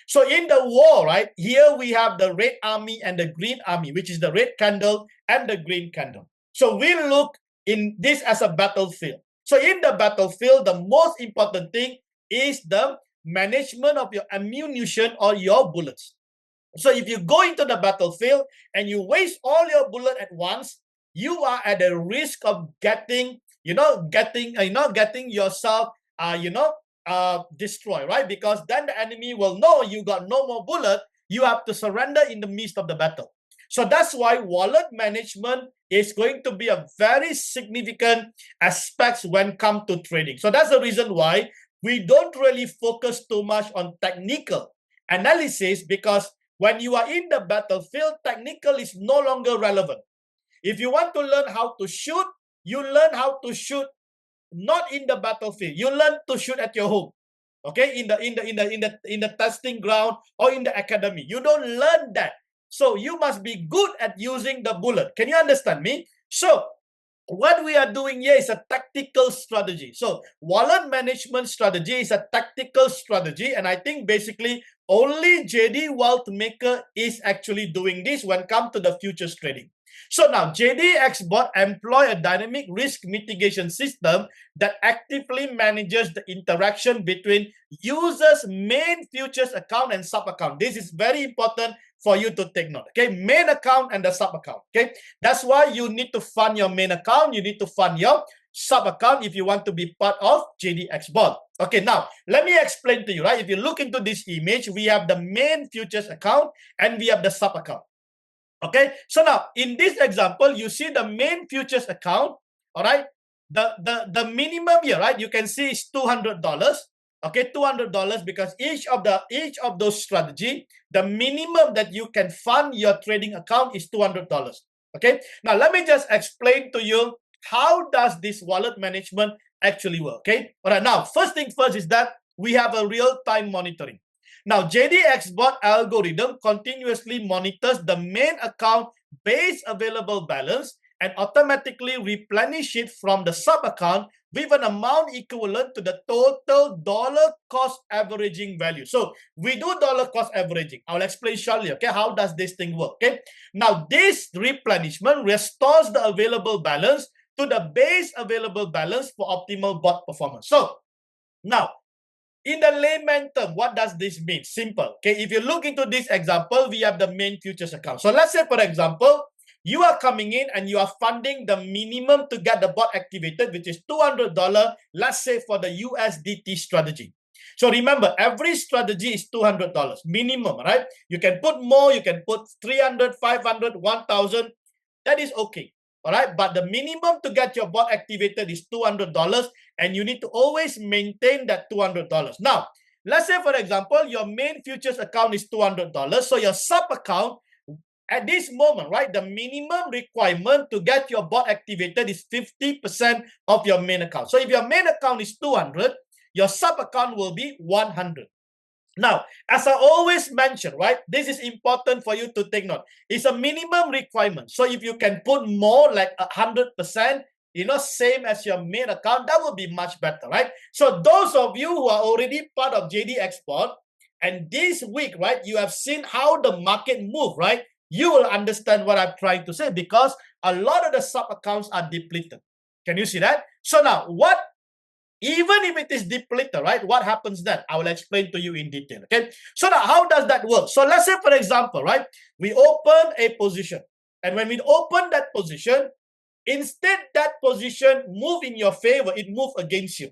So in the war, right, here we have the red army and the green army, which is the red candle and the green candle. So we look in this as a battlefield. So in the battlefield, the most important thing is the management of your ammunition or your bullets. So if you go into the battlefield and you waste all your bullet at once, you are at a risk of getting yourself, destroyed, right? Because then the enemy will know you got no more bullet. You have to surrender in the midst of the battle. So that's why wallet management is going to be a very significant aspect when it comes to trading. So that's the reason why we don't really focus too much on technical analysis, because when you are in the battlefield, technical is no longer relevant. If you want to learn how to shoot, you learn how to shoot not in the battlefield. You learn to shoot at your home, okay, in the testing ground or in the academy. You don't learn that. So you must be good at using the bullet. Can you understand me? So what we are doing here is a tactical strategy. So wallet management strategy is a tactical strategy, and I think basically only JD Wealth Maker is actually doing this when it comes to the futures trading. So now JDXBot employ a dynamic risk mitigation system that actively manages the interaction between users' main futures account and sub account. This is very important for you to take note. Okay, main account and the sub account. Okay, that's why you need to fund your main account. You need to fund your sub account if you want to be part of JDXBot. Okay, now let me explain to you, right? If you look into this image, we have the main futures account and we have the sub account. Okay, so now in this example, you see the main futures account. All right, the minimum here, right? You can see is $200. Okay, $200 because each of those strategy, the minimum that you can fund your trading account is $200. Okay, now let me just explain to you how does this wallet management actually work. Okay, all right. Now, first thing first is that we have a real-time monitoring. Now, JDXBot algorithm continuously monitors the main account base available balance and automatically replenish it from the sub account with an amount equivalent to the total dollar cost averaging value. So we do dollar cost averaging. I'll explain shortly, okay, how does this thing work, okay? Now, this replenishment restores the available balance to the base available balance for optimal bot performance. So now, in the layman term, what does this mean? Simple. Okay, if you look into this example, we have the main futures account. So let's say, for example, you are coming in and you are funding the minimum to get the bot activated, which is $200, let's say for the USDT strategy. So remember, every strategy is $200 minimum, right? You can put more, you can put 300, 500, 1,000. That is okay. All right, but the minimum to get your bot activated is $200, and you need to always maintain that $200. Now, let's say, for example, your main futures account is $200. So your sub account, at this moment, right, the minimum requirement to get your bot activated is 50% of your main account. So if your main account is 200, your sub account will be 100. Now, as I always mention, right, this is important for you to take note. It's a minimum requirement. So if you can put more, like 100%, same as your main account, that will be much better, right? So those of you who are already part of JDXBot And this week, right, you have seen how the market move, right? You will understand what I'm trying to say because a lot of the sub accounts are depleted. Can you see that? So now, even if it is depleted, right, what happens then? I will explain to you in detail, okay? So now, how does that work? So let's say, for example, right, we open a position. And when we open that position, instead that position move in your favor, it move against you,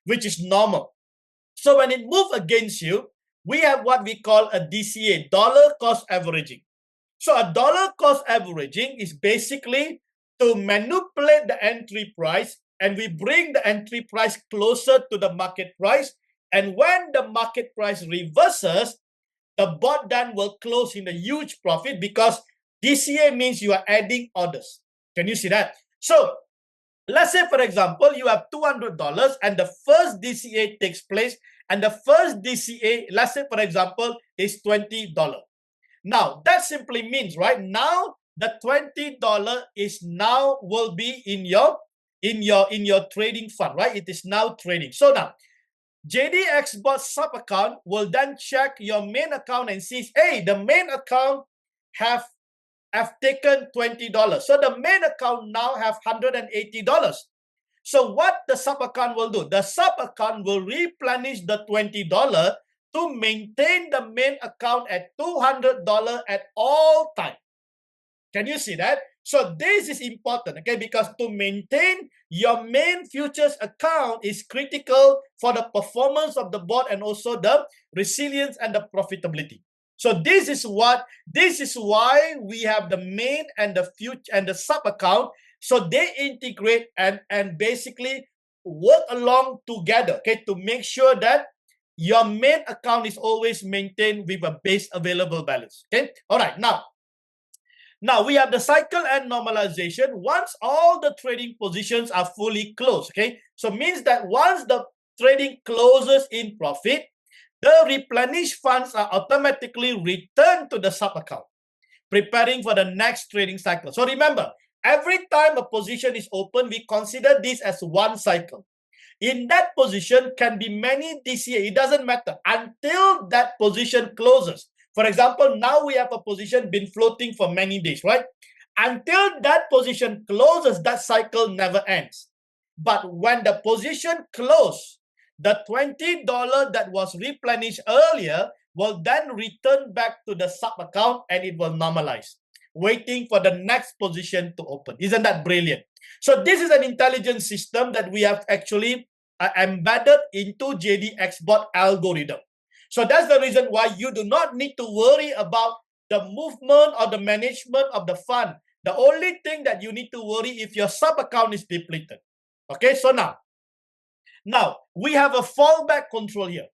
which is normal. So when it move against you, we have what we call a DCA, dollar cost averaging. So a dollar cost averaging is basically to manipulate the entry price, and we bring the entry price closer to the market price. And when the market price reverses, the bot then will close in a huge profit because DCA means you are adding orders. Can you see that? So let's say, for example, you have $200 and the first DCA takes place, and the first DCA, let's say, for example, is $20. Now, that simply means, right, now the $20 is now will be in your trading fund, right? It is now trading. So now, JDXBot sub account will then check your main account and sees, hey, the main account have taken $20. So the main account now have $180. So what the sub account will do? The sub account will replenish the $20 to maintain the main account at $200 at all time. Can you see that? So this is important, okay? Because to maintain your main futures account is critical for the performance of the bot and also the resilience and the profitability. So this is why we have the main and the future and the sub account. So they integrate and basically work along together, okay, to make sure that your main account is always maintained with a base available balance. Okay. All right. Now we have the cycle and normalization. Once all the trading positions are fully closed, okay, so means that once the trading closes in profit, the replenished funds are automatically returned to the sub account, preparing for the next trading cycle. So remember, every time a position is open, we consider this as one cycle. In that position can be many DCA. It doesn't matter until that position closes. For example, now we have a position been floating for many days, right? Until that position closes, that cycle never ends. But when the position closes, the $20 that was replenished earlier will then return back to the sub account and it will normalize, waiting for the next position to open. Isn't that brilliant? So this is an intelligent system that we have actually embedded into JDXBot algorithm. So that's the reason why you do not need to worry about the movement or the management of the fund. The only thing that you need to worry if your sub account is depleted. Okay, so now we have a fallback control here.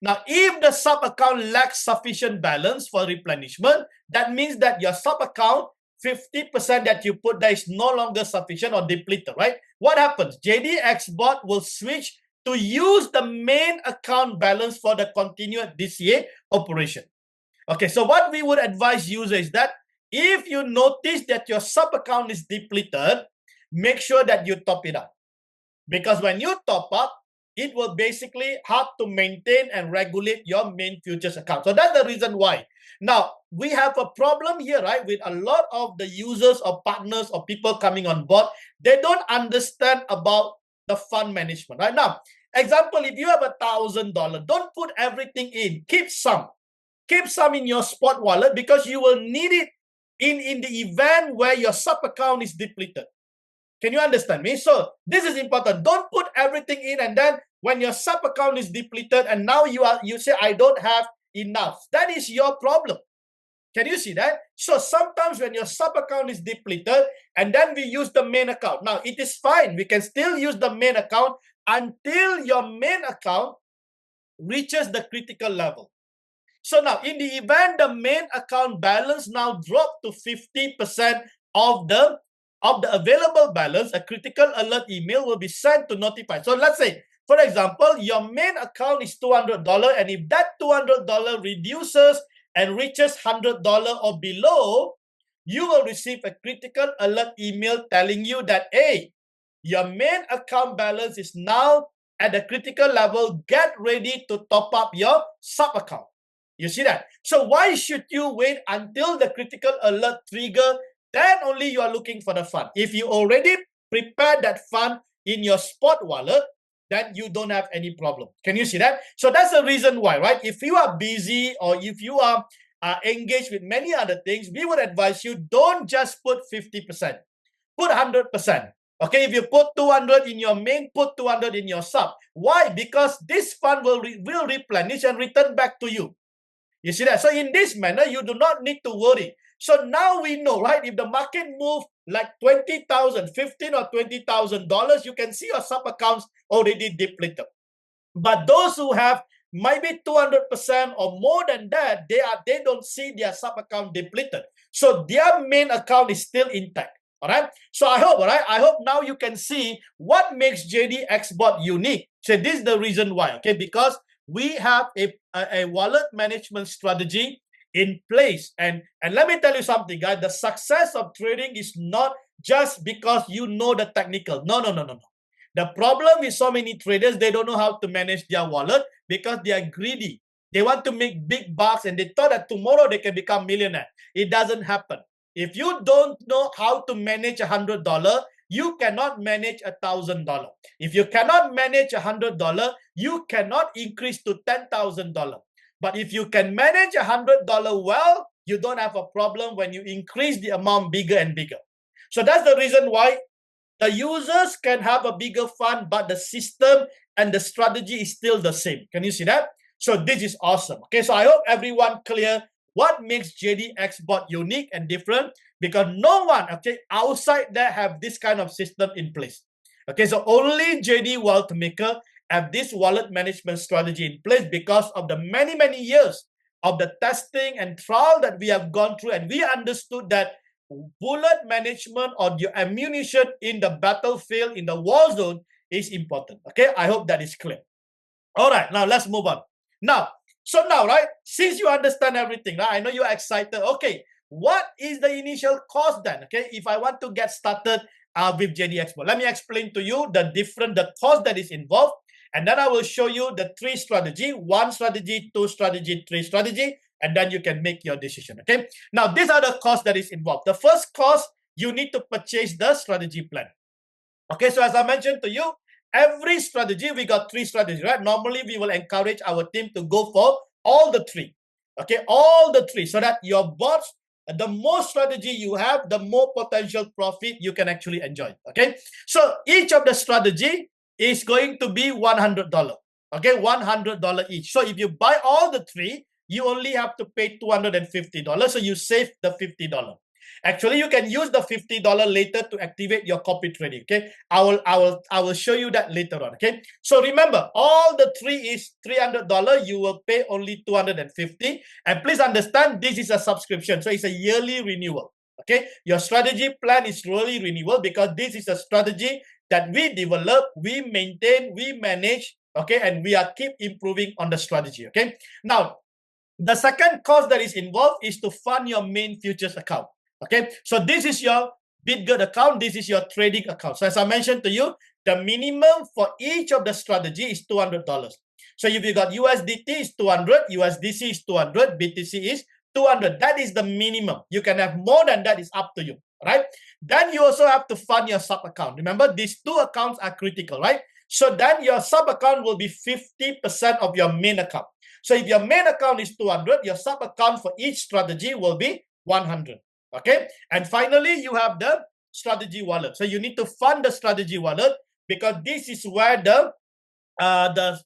Now, if the sub account lacks sufficient balance for replenishment, that means that your sub account 50% that you put there is no longer sufficient or depleted, right? What happens? JDXBot will switch to use the main account balance for the continued DCA operation. Okay, so what we would advise users is that if you notice that your sub account is depleted, make sure that you top it up. Because when you top up, it will basically help to maintain and regulate your main futures account. So that's the reason why. Now, we have a problem here, right? With a lot of the users or partners or people coming on board, they don't understand about the fund management. Right now, example, if you have $1,000, don't put everything in. Keep some. Keep some in your spot wallet because you will need it in the event where your sub account is depleted. Can you understand me? So this is important. Don't put everything in and then when your sub account is depleted and now you say, I don't have enough. That is your problem. Can you see that? So sometimes when your sub account is depleted and then we use the main account. Now it is fine. We can still use the main account until your main account reaches the critical level. So now in the event the main account balance now drop to 50% of the available balance, a critical alert email will be sent to notify. So let's say, for example, your main account is $200 and if that $200 reduces and reaches $100 or below, you will receive a critical alert email telling you that, hey, your main account balance is now at the critical level. Get ready to top up your sub account. You see that? So why should you wait until the critical alert trigger? Then only you are looking for the fund. If you already prepared that fund in your spot wallet, then you don't have any problem. Can you see that? So that's the reason why, right? If you are busy or if you are engaged with many other things, we would advise you don't just put 50%. Put 100%. Okay, if you put 200 in your main, put 200 in your sub. Why? Because this fund will replenish and return back to you. You see that? So in this manner, you do not need to worry. So now we know, right? If the market move like 20,000, 15 or $20,000, you can see your sub accounts already depleted. But those who have maybe 200% or more than that, they don't see their sub account depleted. So their main account is still intact. All right. So I hope, all right, I hope now you can see what makes JDXBot unique. So this is the reason why. Okay, because we have a wallet management strategy in place. And let me tell you something, guys. The success of trading is not just because you know the technical. No. The problem with so many traders, they don't know how to manage their wallet because they are greedy. They want to make big bucks and they thought that tomorrow they can become millionaire. It doesn't happen. If you don't know how to manage $100, you cannot manage $1,000. If you cannot manage $100, you cannot increase to $10,000. But if you can manage $100 well, you don't have a problem when you increase the amount bigger and bigger. So that's the reason why the users can have a bigger fund, but the system and the strategy is still the same. Can you see that? So this is awesome. Okay, so I hope everyone clear what makes JDXBot unique and different, because no one, okay, outside there have this kind of system in place. Okay, so only JDWEALTHMAKER have this wallet management strategy in place because of the many years of the testing and trial that we have gone through, and we understood that bullet management or your ammunition in the battlefield, in the war zone is important. Okay, I hope that is clear. All right, now let's move on. Now, right, since you understand everything, right, I know you're excited. Okay, what is the initial cost then? Okay, if I want to get started with JDXBot, let me explain to you the cost that is involved, and then I will show you the 3 strategy: 1 strategy, 2 strategy, 3 strategy, and then you can make your decision. Okay, now these are the costs that is involved. The first cost, you need to purchase the strategy plan. Okay, so as I mentioned to you, every strategy, we got 3 strategies, right? Normally, we will encourage our team to go for all the 3. Okay, all the 3, so that your bots, the more strategy you have, the more potential profit you can actually enjoy. Okay, so each of the strategy is going to be $100. Okay, $100 each. So if you buy all the 3, you only have to pay $250. So you save the $50. Actually, you can use the $50 later to activate your copy trading. Okay, I will show you that later on. Okay, so remember, all the 3 is $300. You will pay only $250. And please understand, this is a subscription, so it's a yearly renewal. Okay, your strategy plan is really renewal because this is a strategy that we develop, we maintain, we manage. Okay, and we are keep improving on the strategy. Okay, now the second cost that is involved is to fund your main futures account. Okay, so this is your BitGet account. This is your trading account. So as I mentioned to you, the minimum for each of the strategy is $200. So if you got USDT is 200, USDC is 200, BTC is 200. That is the minimum. You can have more than that, is up to you, right? Then you also have to fund your sub account. Remember, these 2 accounts are critical, right? So then your sub account will be 50% of your main account. So if your main account is 200, your sub account for each strategy will be 100. Okay, and finally you have the strategy wallet. So you need to fund the strategy wallet because this is where the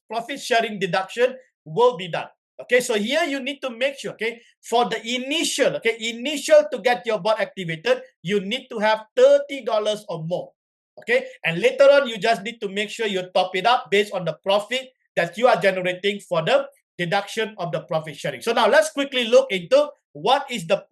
profit sharing deduction will be done. Okay, so here you need to make sure, okay, for the initial, okay, to get your bot activated, you need to have $30 or more. Okay, and later on you just need to make sure you top it up based on the profit that you are generating for the deduction of the profit sharing. So now let's quickly look into what is the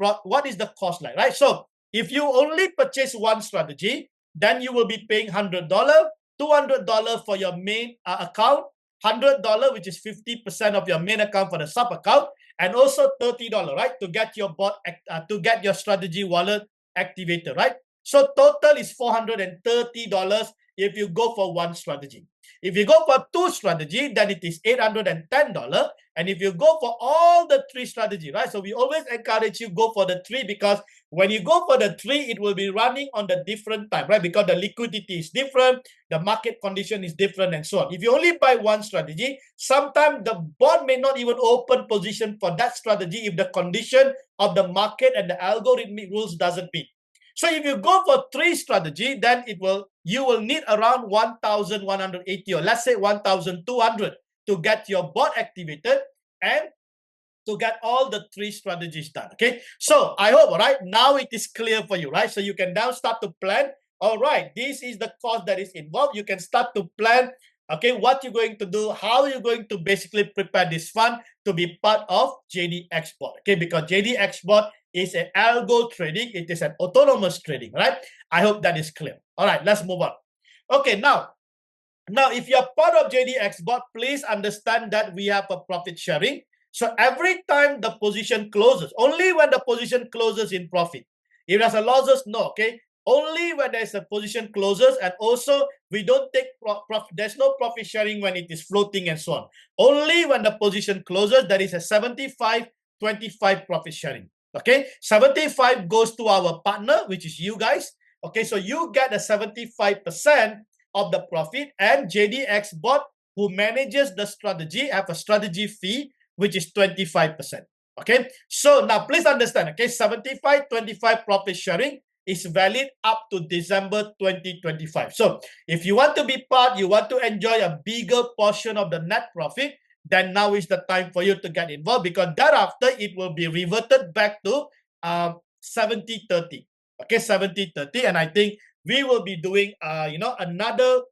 cost like, right? So if you only purchase 1 strategy, then you will be paying $100, $200 for your main account, $100, which is 50% of your main account for the sub account, and also $30, right, to get your bot to get your strategy wallet activated, right? So total is $430 if you go for 1 strategy. If you go for 2 strategy, then it is $810. And if you go for all the 3 strategy, right? So we always encourage you go for the 3, because when you go for the 3, it will be running on the different time, right? Because the liquidity is different, the market condition is different, and so on. If you only buy one strategy, sometimes the bot may not even open position for that strategy if the condition of the market and the algorithmic rules doesn't meet. So if you go for 3 strategy, then you will need around 1,180, or let's say 1,200 to get your bot activated and to get all the 3 strategies done. Okay, so I hope, all right, now it is clear for you, right? So you can now start to plan. All right, this is the cost that is involved. You can start to plan, okay, what you're going to do, how you're going to basically prepare this fund to be part of JDX bot. Okay, because JDX bot is an algo trading, it is an autonomous trading, right? I hope that is clear. All right, let's move on. Okay, now if you're part of JDX bot, please understand that we have a profit sharing. So every time the position closes, only when the position closes in profit. If there's a losses, no, okay? Only when there's a position closes, and also we don't take profit. There's no profit sharing when it is floating and so on. Only when the position closes, there is a 75-25 profit sharing. Okay, 75 goes to our partner, which is you guys. Okay, so you get a 75% of the profit, and JDX bot, who manages the strategy, have a strategy fee, which is 25%. Okay, so now please understand, okay, 75-25 profit sharing is valid up to December 2025. So if you want to be part, you want to enjoy a bigger portion of the net profit, then now is the time for you to get involved, because thereafter it will be reverted back to 70-30. Okay, 70-30, and I think we will be doing another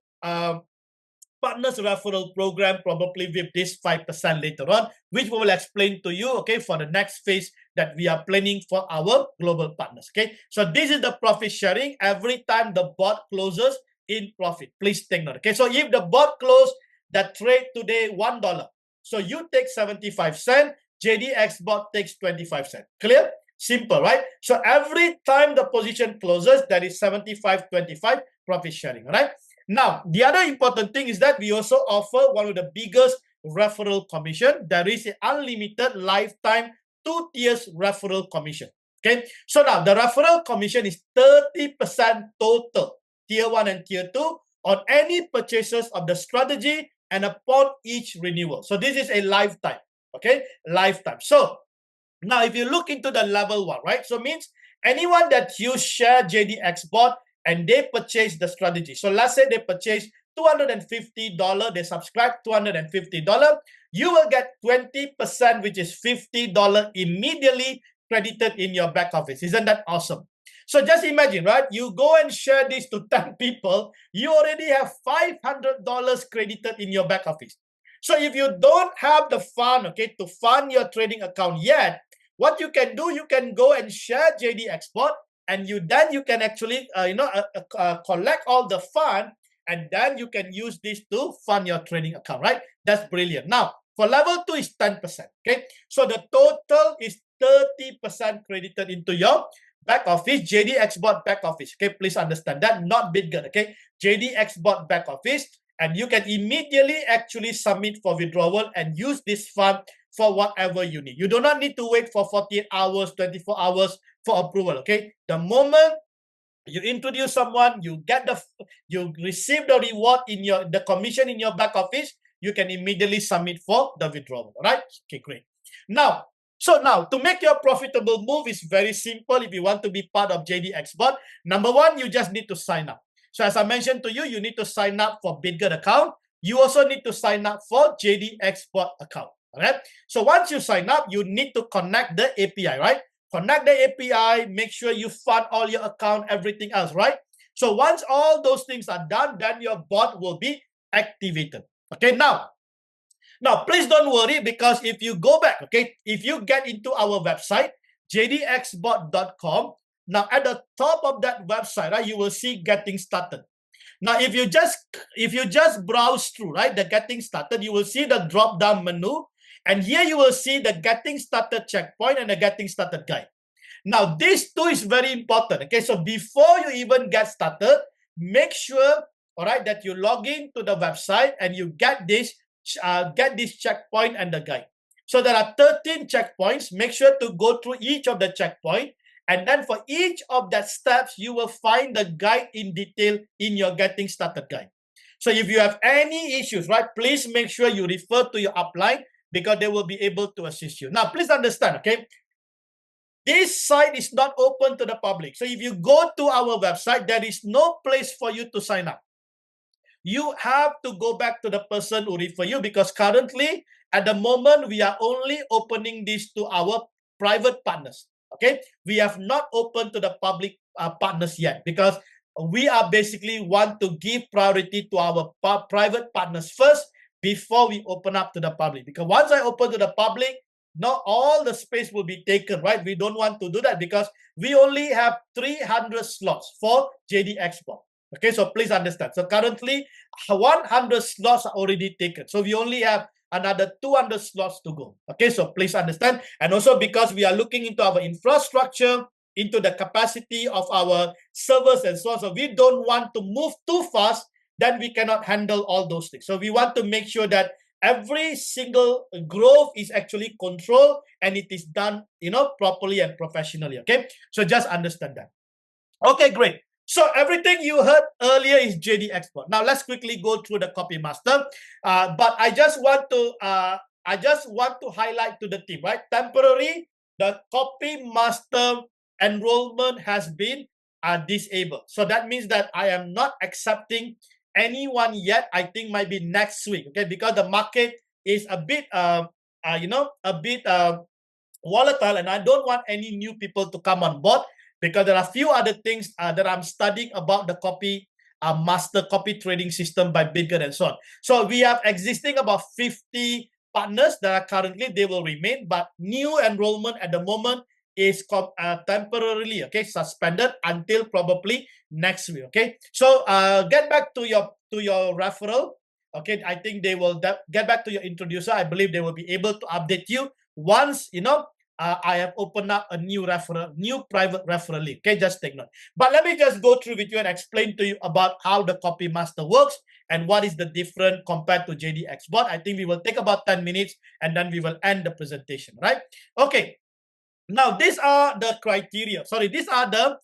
partners referral program, probably with this 5% later on, which we will explain to you, okay, for the next phase that we are planning for our global partners. Okay, so this is the profit sharing every time the bot closes in profit. Please take note. Okay, so if the bot close the trade today $1, so you take 75 cents, JDX bot takes 25 cents. Clear? Simple, right? So every time the position closes, that is 75-25 profit sharing, right? Now, the other important thing is that we also offer one of the biggest referral commission. There is an unlimited lifetime 2 tiers referral commission. Okay, so now the referral commission is 30% total, tier 1 and tier 2, on any purchases of the strategy and upon each renewal. So this is a lifetime, okay, lifetime. So now if you look into the level 1, right, so means anyone that you share JDX bot and they purchase the strategy. So let's say they purchase $250, they subscribe $250, you will get 20%, which is $50 immediately credited in your back office. Isn't that awesome? So just imagine, right? You go and share this to 10 people, you already have $500 credited in your back office. So if you don't have the fund, okay, to fund your trading account yet, what you can do, you can go and share JDX bot, and you can actually collect all the fund, and then you can use this to fund your trading account, right? That's brilliant. Now, for level 2 is 10%, okay? So the total is 30% credited into your back office, JDX bot back office, okay? Please understand that, not BitGet, okay? JDX bot back office, and you can immediately actually submit for withdrawal and use this fund for whatever you need. You do not need to wait for 48 hours, 24 hours for approval, okay? The moment you introduce someone, you receive the reward in the commission in your back office, you can immediately submit for the withdrawal, all right? Okay, great. Now, to make your profitable move is very simple. If you want to be part of JDX bot, number 1, you just need to sign up. So as I mentioned to you, you need to sign up for BitGet account. You also need to sign up for JDX bot account, all right? So once you sign up, you need to connect the API, right? Connect the API, make sure you fund all your account, everything else, right? So once all those things are done, then your bot will be activated. Okay, now please don't worry, because if you go back, okay, if you get into our website, jdxbot.com, now at the top of that website, right, you will see getting started. Now, if you just browse through, right, the getting started, you will see the drop down menu. And here you will see the getting started checkpoint and the getting started guide. Now, this too is very important. Okay, so before you even get started, make sure all right, that you log in to the website and you get this checkpoint and the guide. So there are 13 checkpoints. Make sure to go through each of the checkpoint. And then for each of that steps, you will find the guide in detail in your Getting Started guide. So if you have any issues, right, please make sure you refer to your upline because they will be able to assist you. Now, please understand, okay? This site is not open to the public. So if you go to our website, there is no place for you to sign up. You have to go back to the person who refer you because currently, at the moment, we are only opening this to our private partners. Okay, we have not opened to the public partners yet because we are basically want to give priority to our private partners first before we open up to the public. Because once I open to the public, not all the space will be taken, right? We don't want to do that because we only have 300 slots for JD Export. Okay, so please understand. So currently, 100 slots are already taken. So we only have another 200 slots to go. Okay, so please understand. And also because we are looking into our infrastructure, into the capacity of our servers and so on. So we don't want to move too fast, then we cannot handle all those things. So we want to make sure that every single growth is actually controlled and it is done, properly and professionally. Okay, so just understand that. Okay, great. So everything you heard earlier is JD Export. Now let's quickly go through the copy master. But I just want to highlight to the team, right? Temporary, the copy master enrollment has been disabled. So that means that I am not accepting anyone yet. I think might be next week. Okay, because the market is a bit volatile, and I don't want any new people to come on board. Because there are a few other things that I'm studying about the copy master copy trading system by Bitget and so on. So we have existing about 50 partners that are currently, they will remain, but new enrollment at the moment is temporarily, okay, suspended until probably next week. Okay, so get back to your referral. Okay, I think they will get back to your introducer. I believe they will be able to update you once I have opened up a new private referral link. Okay, just take note. But let me just go through with you and explain to you about how the copy master works and what is the difference compared to JD Export. I think we will take about 10 minutes and then we will end the presentation, right? Okay. Now, these are the criteria. Sorry, these are the,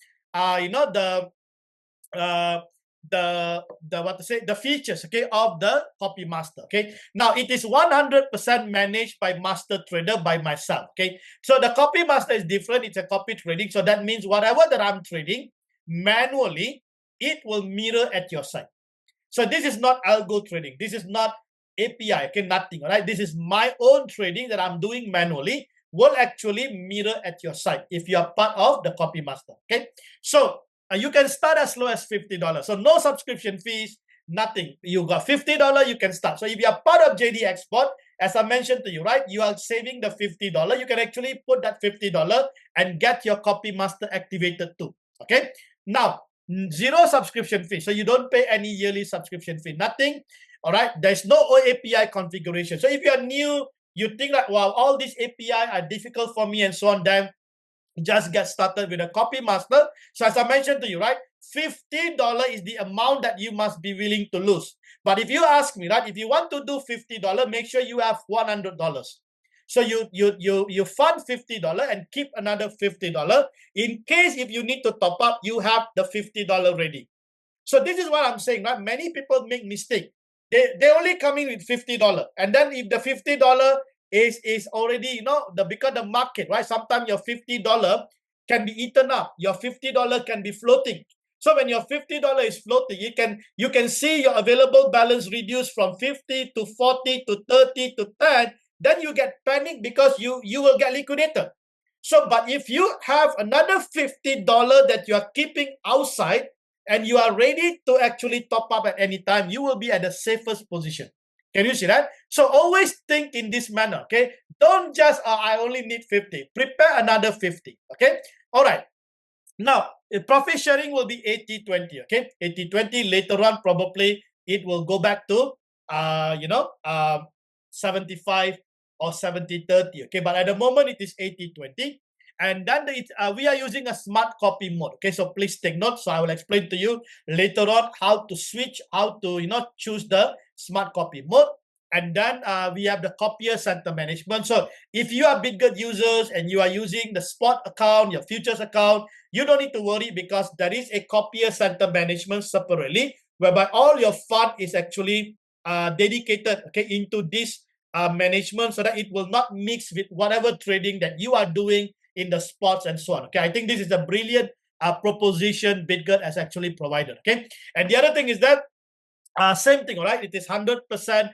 the features, okay, of the copy master. Okay, now it is 100% managed by master trader, by myself. Okay, so the copy master is different. It's a copy trading, so that means whatever that I'm trading manually, it will mirror at your site. So this is not algo trading, this is not API, okay, nothing. All right, this is my own trading that I'm doing manually, will actually mirror at your site if you are part of the copy master. Okay, so you can start as low as $50. So no subscription fees, nothing. You got $50, you can start. So if you are part of JD Export, as I mentioned to you, right, you are saving the $50. You can actually put that $50 and get your copy master activated too. Okay. Now, zero subscription fee. So you don't pay any yearly subscription fee, nothing. All right. There's no API configuration. So if you are new, you think like, wow, all these API are difficult for me and so on, then just get started with a copy master. So as I mentioned to you, right, $50 is the amount that you must be willing to lose. But if you ask me, right, if you want to do $50, make sure you have $100. So you fund $50 and keep another $50 in case if you need to top up, you have the $50 ready. So this is what I'm saying, right? Many people make mistake. They only come in with $50, and then if the $50 is already, because the market, right? Sometimes your $50 can be eaten up. Your $50 can be floating. So when your $50 is floating, you can see your available balance reduced from 50 to 40 to 30 to 10. Then you get panic because you will get liquidated. So, but if you have another $50 that you are keeping outside and you are ready to actually top up at any time, you will be at the safest position. Can you see that? So always think in this manner, okay? Don't just, I only need 50. Prepare another 50, okay? All right. Now, profit sharing will be 80-20, okay? 80-20. Later on, probably it will go back to, 75 or 70-30, okay? But at the moment, it is 80-20. And then we are using a smart copy mode. Okay, so please take note. So I will explain to you later on how to switch, how to choose the smart copy mode. And then we have the copier center management. So if you are Bitget users and you are using the spot account, your futures account, you don't need to worry because there is a copier center management separately, whereby all your fund is actually dedicated into this management, so that it will not mix with whatever trading that you are doing in the spots and so on. Okay, I think this is a brilliant proposition Bitget has actually provided. Okay, and the other thing is that same thing, all right? It is 100%.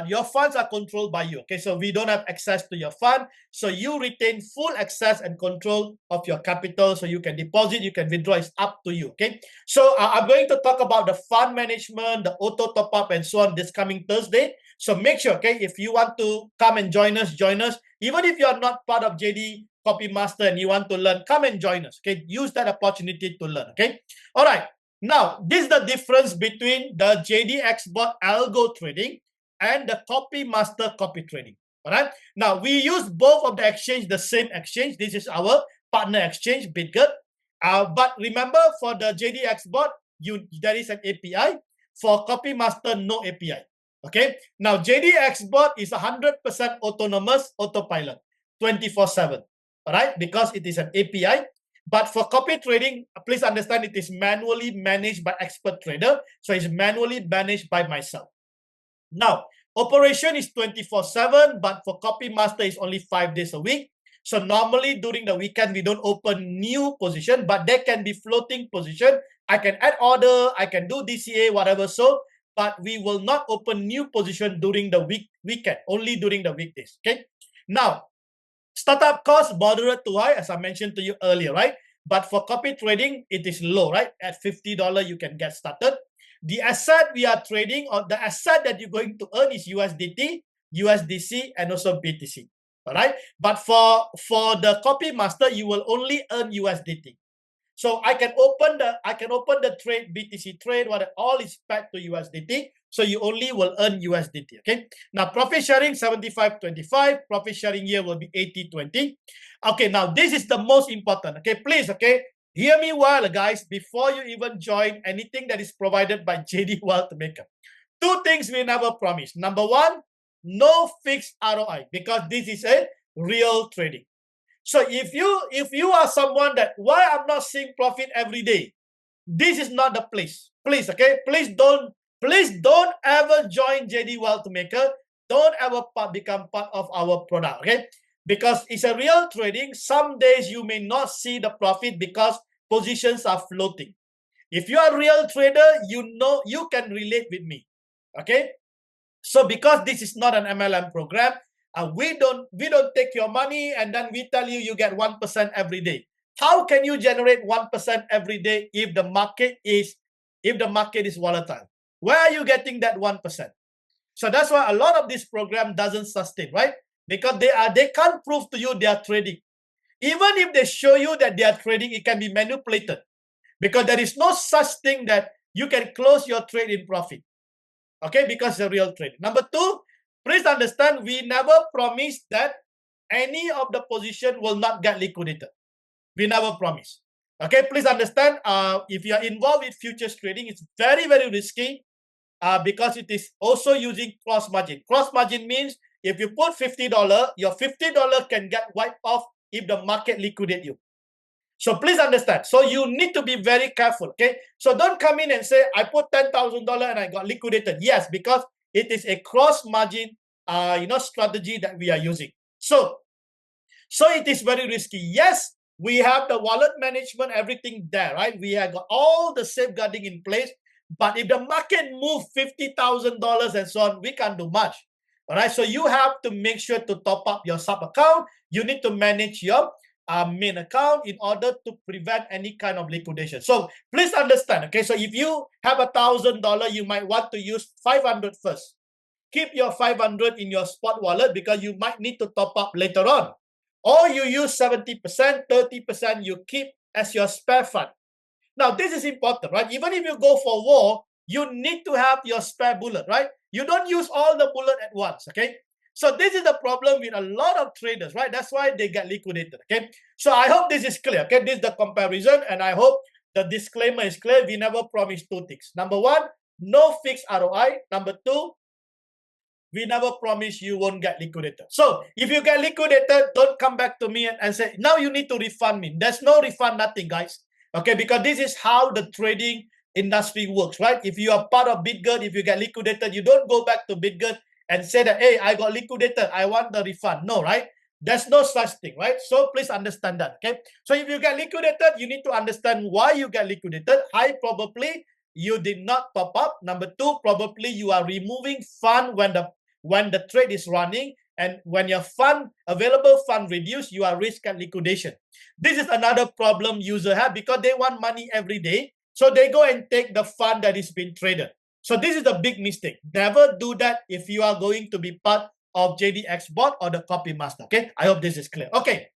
Your funds are controlled by you. Okay, so we don't have access to your fund, so you retain full access and control of your capital. So you can deposit, you can withdraw. It's up to you. Okay, so I'm going to talk about the fund management, the auto top up, and so on this coming Thursday. So make sure, okay, if you want to come and join us. Even if you are not part of JD Copy Master and you want to learn, come and join us. Okay, use that opportunity to learn. Okay, all right. Now, this is the difference between the JDXBot algo trading and the copy master copy trading. All right. Now, we use both of the exchange, the same exchange. This is our partner exchange, Bitget. But remember, for the JDXBot, there is an API. For copy master, no API. Okay. Now, JDXBot is 100% autonomous autopilot, 24/7. All right, because it is an API. But for copy trading, please understand it is manually managed by expert trader. So it's manually managed by myself. Now, operation is 24/7, but for copy master is only 5 days a week. So normally during the weekend, we don't open new position, but there can be floating position. I can add order, I can do DCA, whatever. So, but we will not open new position during the weekend, only during the weekdays. Okay. Now, startup cost moderate to high, as I mentioned to you earlier, right? But for copy trading, it is low, right? At $50, you can get started. The asset we are trading, or the asset that you're going to earn, is USDT, USDC, and also BTC. All right. But for the copy master, you will only earn USDT. So I can open the trade, BTC trade, what all is pegged to USDT. So you only will earn USDT. Okay. Now profit sharing 75-25. Profit sharing here will be 80-20. Okay. Now this is the most important. Okay. Please. Okay. Hear me well, guys. Before you even join anything that is provided by JD Wealthmaker, 2 things we never promise. Number 1, no fixed ROI, because this is a real trading. So if you are someone that, why I'm not seeing profit every day, this is not the place. Please, okay? Please don't ever join JD Wealthmaker. Don't ever become part of our product, okay? Because it's a real trading. Some days you may not see the profit because positions are floating. If you are a real trader, you know you can relate with me, okay? So because this is not an MLM program, we don't take your money and then we tell you get 1% every day. How can you generate 1% every day if the market is volatile? Where are you getting that 1%? So that's why a lot of this program doesn't sustain, right? Because they can't prove to you they are trading. Even if they show you that they are trading, it can be manipulated, because there is no such thing that you can close your trade in profit. Okay, because it's a real trade. Number 2, please understand, we never promise that any of the position will not get liquidated. We never promise. Okay, please understand, if you are involved with futures trading, it's very, very risky because it is also using cross margin. Cross margin means if you put $50, your $50 can get wiped off if the market liquidate you. So please understand. So you need to be very careful, okay? So don't come in and say, I put $10,000 and I got liquidated. Yes, because it is a cross margin, strategy that we are using. So it is very risky. Yes, we have the wallet management, everything there, right? We have got all the safeguarding in place. But if the market moves $50,000 and so on, we can't do much. All right. So you have to make sure to top up your sub account. You need to manage your main account in order to prevent any kind of liquidation. So please understand. Okay. So if you have $1,000, you might want to use 500 first. Keep your 500 in your spot wallet because you might need to top up later on. Or you use 70%, 30% you keep as your spare fund. Now, this is important, right? Even if you go for war, you need to have your spare bullet, right? You don't use all the bullet at once, okay? So this is the problem with a lot of traders, right? That's why they get liquidated, okay? So I hope this is clear, okay? This is the comparison, and I hope the disclaimer is clear. We never promise two things. Number one, no fixed ROI. Number two, we never promise you won't get liquidated. So if you get liquidated, don't come back to me and say, now you need to refund me. There's no refund, nothing, guys. Okay, because this is how the trading industry works, right? If you are part of BitGet, if you get liquidated, you don't go back to BitGet and say that, hey, I got liquidated, I want the refund. No, right? There's no such thing, right? So please understand that, okay? So if you get liquidated, you need to understand why you get liquidated. High probably you did not top up. Number two, probably you are removing fund when the trade is running, and when your available fund reduce, you are risk at liquidation. This is another problem user have because they want money every day. So they go and take the fund that is being traded. So this is a big mistake. Never do that if you are going to be part of JDX bot or the copy master. Okay, I hope this is clear. Okay.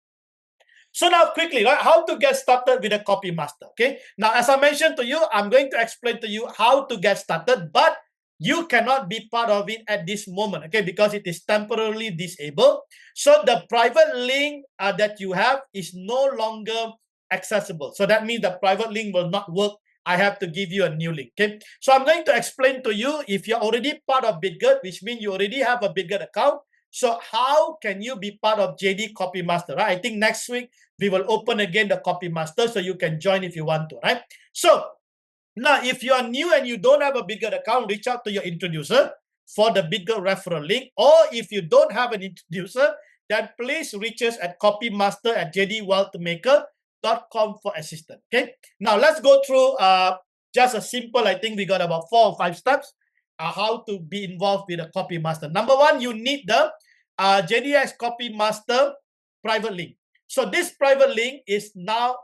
So now quickly, right, how to get started with a copy master. Okay. Now, as I mentioned to you, I'm going to explain to you how to get started, but you cannot be part of it at this moment, okay, because it is temporarily disabled. So the private link that you have is no longer accessible. So that means the private link will not work. I have to give you a new link, okay? So I'm going to explain to you if you're already part of BitGet, which means you already have a BitGet account. So how can you be part of JD Copy Master, right? I think next week we will open again the Copy Master so you can join if you want to, right? So now, if you are new and you don't have a BitGet account, reach out to your introducer for the BitGet referral link. Or if you don't have an introducer, then please reach us at copymaster@JDWealthMaker.com for assistance. Okay. Now let's go through just a simple. I think we got about 4 or 5 steps how to be involved with a copy master. Number one, you need the JDX Copy Master private link. So this private link is no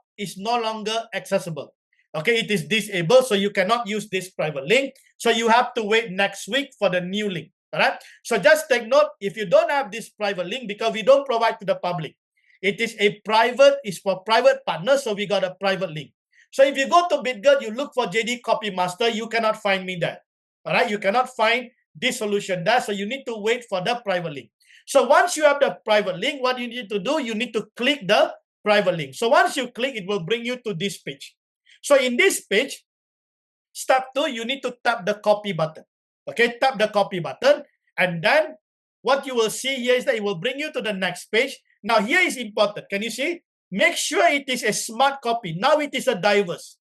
longer accessible. Okay, it is disabled, so you cannot use this private link. So you have to wait next week for the new link. All right. So just take note, if you don't have this private link, because we don't provide to the public, it is a private, it's for private partners. So we got a private link. So if you go to BitGet, you look for JD Copy Master, you cannot find me there. All right. You cannot find this solution there. So you need to wait for the private link. So once you have the private link, what you need to do, you need to click the private link. So once you click, it will bring you to this page. So in this page, step 2, you need to tap the copy button. Okay, tap the copy button. And then what you will see here is that it will bring you to the next page. Now here is important. Can you see? Make sure it is a smart copy. Now it is a diverse.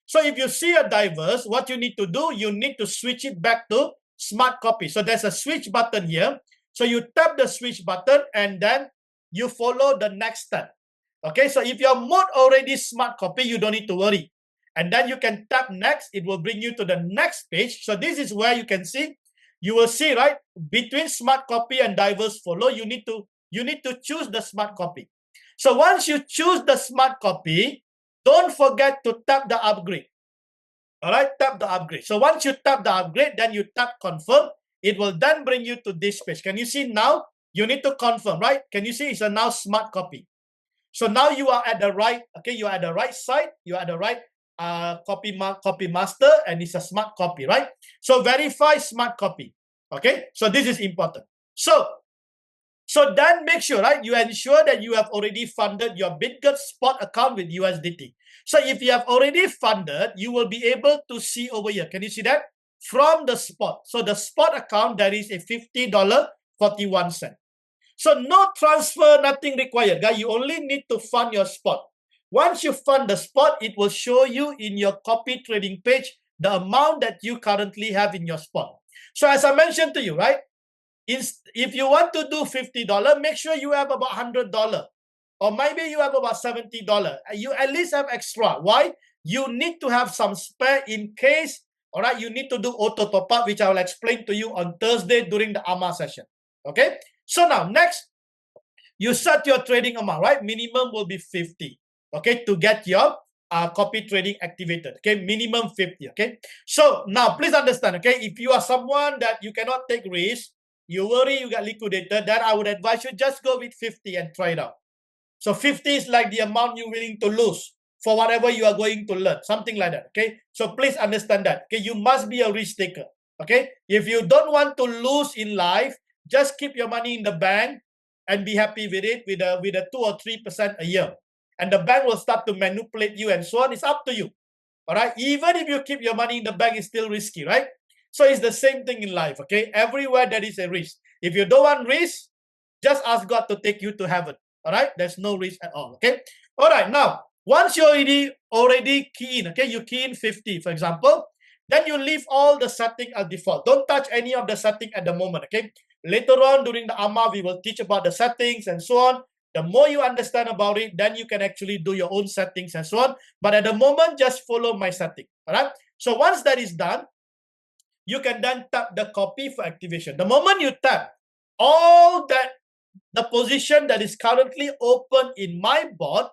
So if you see a diverse, what you need to do, you need to switch it back to smart copy. So there's a switch button here. So you tap the switch button and then you follow the next step. Okay, so if your mode already smart copy, you don't need to worry. And then you can tap next. It will bring you to the next page. So this is where you can see, you will see, right, between smart copy and diverse follow, you need to choose the smart copy. So once you choose the smart copy, don't forget to tap the upgrade. All right, tap the upgrade. So once you tap the upgrade, then you tap confirm. It will then bring you to this page. Can you see now? You need to confirm, right? Can you see it's a now smart copy? So now you are at the right, okay, you are at the right side, you are at the right copy master, and it's a smart copy, right? So verify smart copy. Okay, so this is important. So then make sure, right, you ensure that you have already funded your BitGet spot account with USDT. So if you have already funded, you will be able to see over here. Can you see that? From the spot. So the spot account, there is a $50.41. So no transfer, nothing required, guys. You only need to fund your spot. Once you fund the spot, it will show you in your copy trading page the amount that you currently have in your spot. So as I mentioned to you, right, if you want to do $50, make sure you have about $100. Or maybe you have about $70. You at least have extra. Why? You need to have some spare in case, all right, you need to do auto top up, which I will explain to you on Thursday during the AMA session. Okay? So now, next, you set your trading amount, right? Minimum will be 50. Okay, to get your copy trading activated. Okay, minimum 50. Okay, so now please understand. Okay, if you are someone that you cannot take risks, you worry you get liquidated, then I would advise you just go with 50 and try it out. So 50 is like the amount you're willing to lose for whatever you are going to learn, something like that. Okay, so please understand that. Okay, you must be a risk taker. Okay, if you don't want to lose in life, just keep your money in the bank and be happy with it with a 2 or 3% a year. And the bank will start to manipulate you and so on. It's up to you. All right. Even if you keep your money in the bank, it's still risky, right? So it's the same thing in life. Okay. Everywhere there is a risk. If you don't want risk, just ask God to take you to heaven. All right. There's no risk at all. Okay. All right. Now, once you already key in, okay, you key in 50, for example, then you leave all the setting as default. Don't touch any of the setting at the moment. Okay. Later on during the AMA, we will teach about the settings and so on. The more you understand about it, then you can actually do your own settings and so on. But at the moment, just follow my setting. All right. So once that is done, you can then tap the copy for activation. The moment you tap, all that the position that is currently open in my board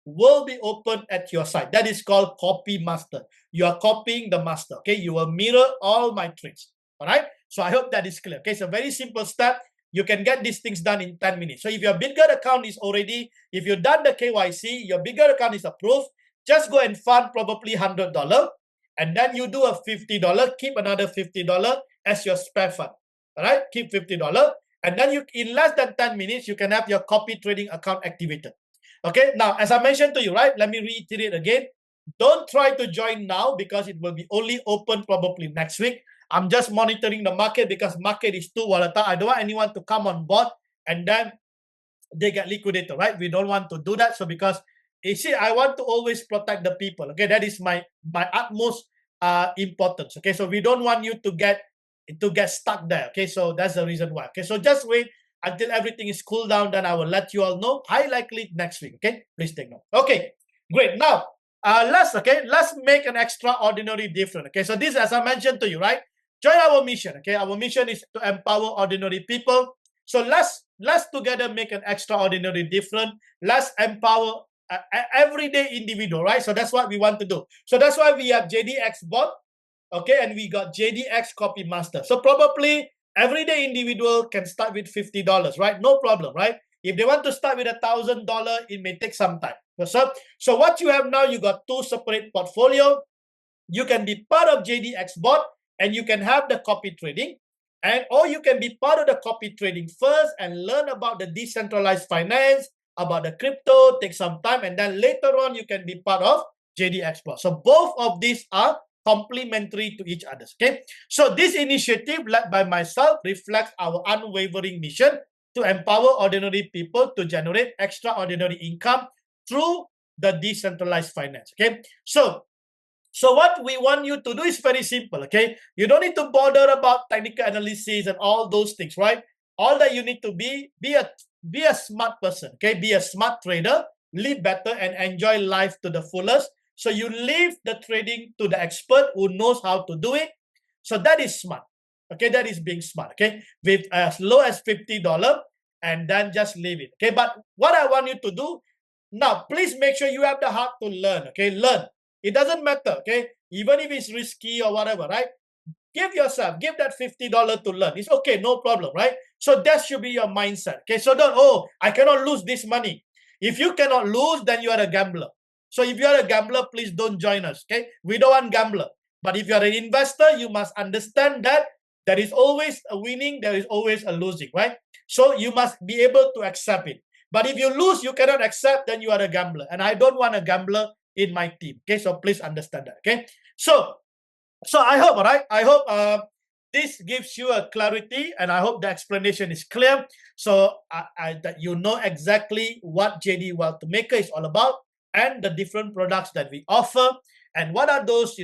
will be open at your side. That is called copy master. You are copying the master. Okay. You will mirror all my trades. All right. So I hope that is clear. Okay. It's a very simple step. You can get these things done in 10 minutes. So if your bigger account is already, if you've done the KYC, your bigger account is approved, just go and fund probably $100. And then you do a $50, keep another $50 as your spare fund. All right. Keep $50. And then you, in less than 10 minutes, you can have your copy trading account activated. Okay. Now, as I mentioned to you, right, let me reiterate again. Don't try to join now because it will be only open probably next week. I'm just monitoring the market because market is too volatile. I don't want anyone to come on board and then they get liquidated, right? We don't want to do that. So because you see, I want to always protect the people. Okay, that is my utmost importance. Okay, so we don't want you to get stuck there. Okay, so that's the reason why. Okay, so just wait until everything is cooled down. Then I will let you all know. High likely next week. Okay, please take note. Okay, great. Now let's make an extraordinary difference. Okay, so this, as I mentioned to you, right? Join our mission. Okay, our mission is to empower ordinary people. So let's together make an extraordinary difference. Let's empower everyday individual, right? So that's what we want to do. So that's why we have JDX bot, okay, and we got JDX copy master. So probably everyday individual can start with $50, right? No problem, right? If they want to start with $1,000, it may take some time. So what you have now, you got two separate portfolio. You can be part of JDX bot and you can have the copy trading, and or you can be part of the copy trading first and learn about the decentralized finance, about the crypto, take some time, and then later on you can be part of JDX bot. So both of these are complementary to each other. Okay, so this initiative led by myself reflects our unwavering mission to empower ordinary people to generate extraordinary income through the decentralized finance. Okay, so what we want you to do is very simple, okay? You don't need to bother about technical analysis and all those things, right? All that you need to be a smart person, okay? Be a smart trader, live better and enjoy life to the fullest. So you leave the trading to the expert who knows how to do it. So that is smart, okay? That is being smart, okay? With as low as $50 and then just leave it, okay? But what I want you to do now, please make sure you have the heart to learn, okay? Learn. It doesn't matter, okay? Even if it's risky or whatever, right? Give that $50 to learn. It's okay, no problem, right? So that should be your mindset, okay? So don't, oh, I cannot lose this money. If you cannot lose, then you are a gambler. So if you are a gambler, please don't join us, okay? We don't want gambler. But if you are an investor, you must understand that there is always a winning, there is always a losing, right? So you must be able to accept it. But if you lose, you cannot accept, then you are a gambler. And I don't want a gambler in my team. Okay, so please understand that. Okay, so I hope, all right, I hope this gives you a clarity, and I hope the explanation is clear. So that you know exactly what JD WealthMaker is all about and the different products that we offer, and what are those,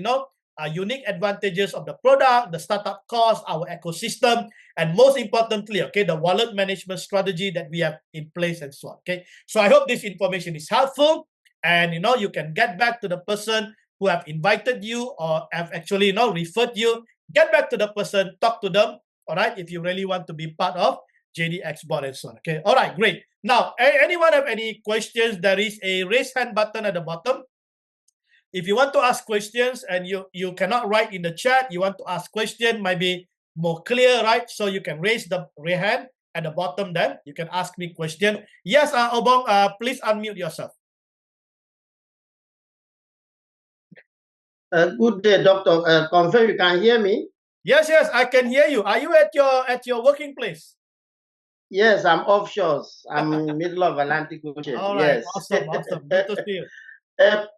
unique advantages of the product, the startup cost, our ecosystem, and most importantly, okay, the wallet management strategy that we have in place and so on. Okay, so I hope this information is helpful. And you can get back to the person who have invited you or have actually referred you. Get back to the person, talk to them, all right, if you really want to be part of JDX bot and so on. Okay, all right, great. Now, anyone have any questions? There is a raise hand button at the bottom. If you want to ask questions and you cannot write in the chat, you want to ask question, might be more clear, right? So you can raise the hand at the bottom, then you can ask me question. Yes, Obong, please unmute yourself. Good day, Doctor. Confirm you can hear me? Yes, I can hear you. Are you at your working place? Yes, I'm offshore. I'm middle of Atlantic Ocean. All right, Yes. awesome, awesome. Good to see you.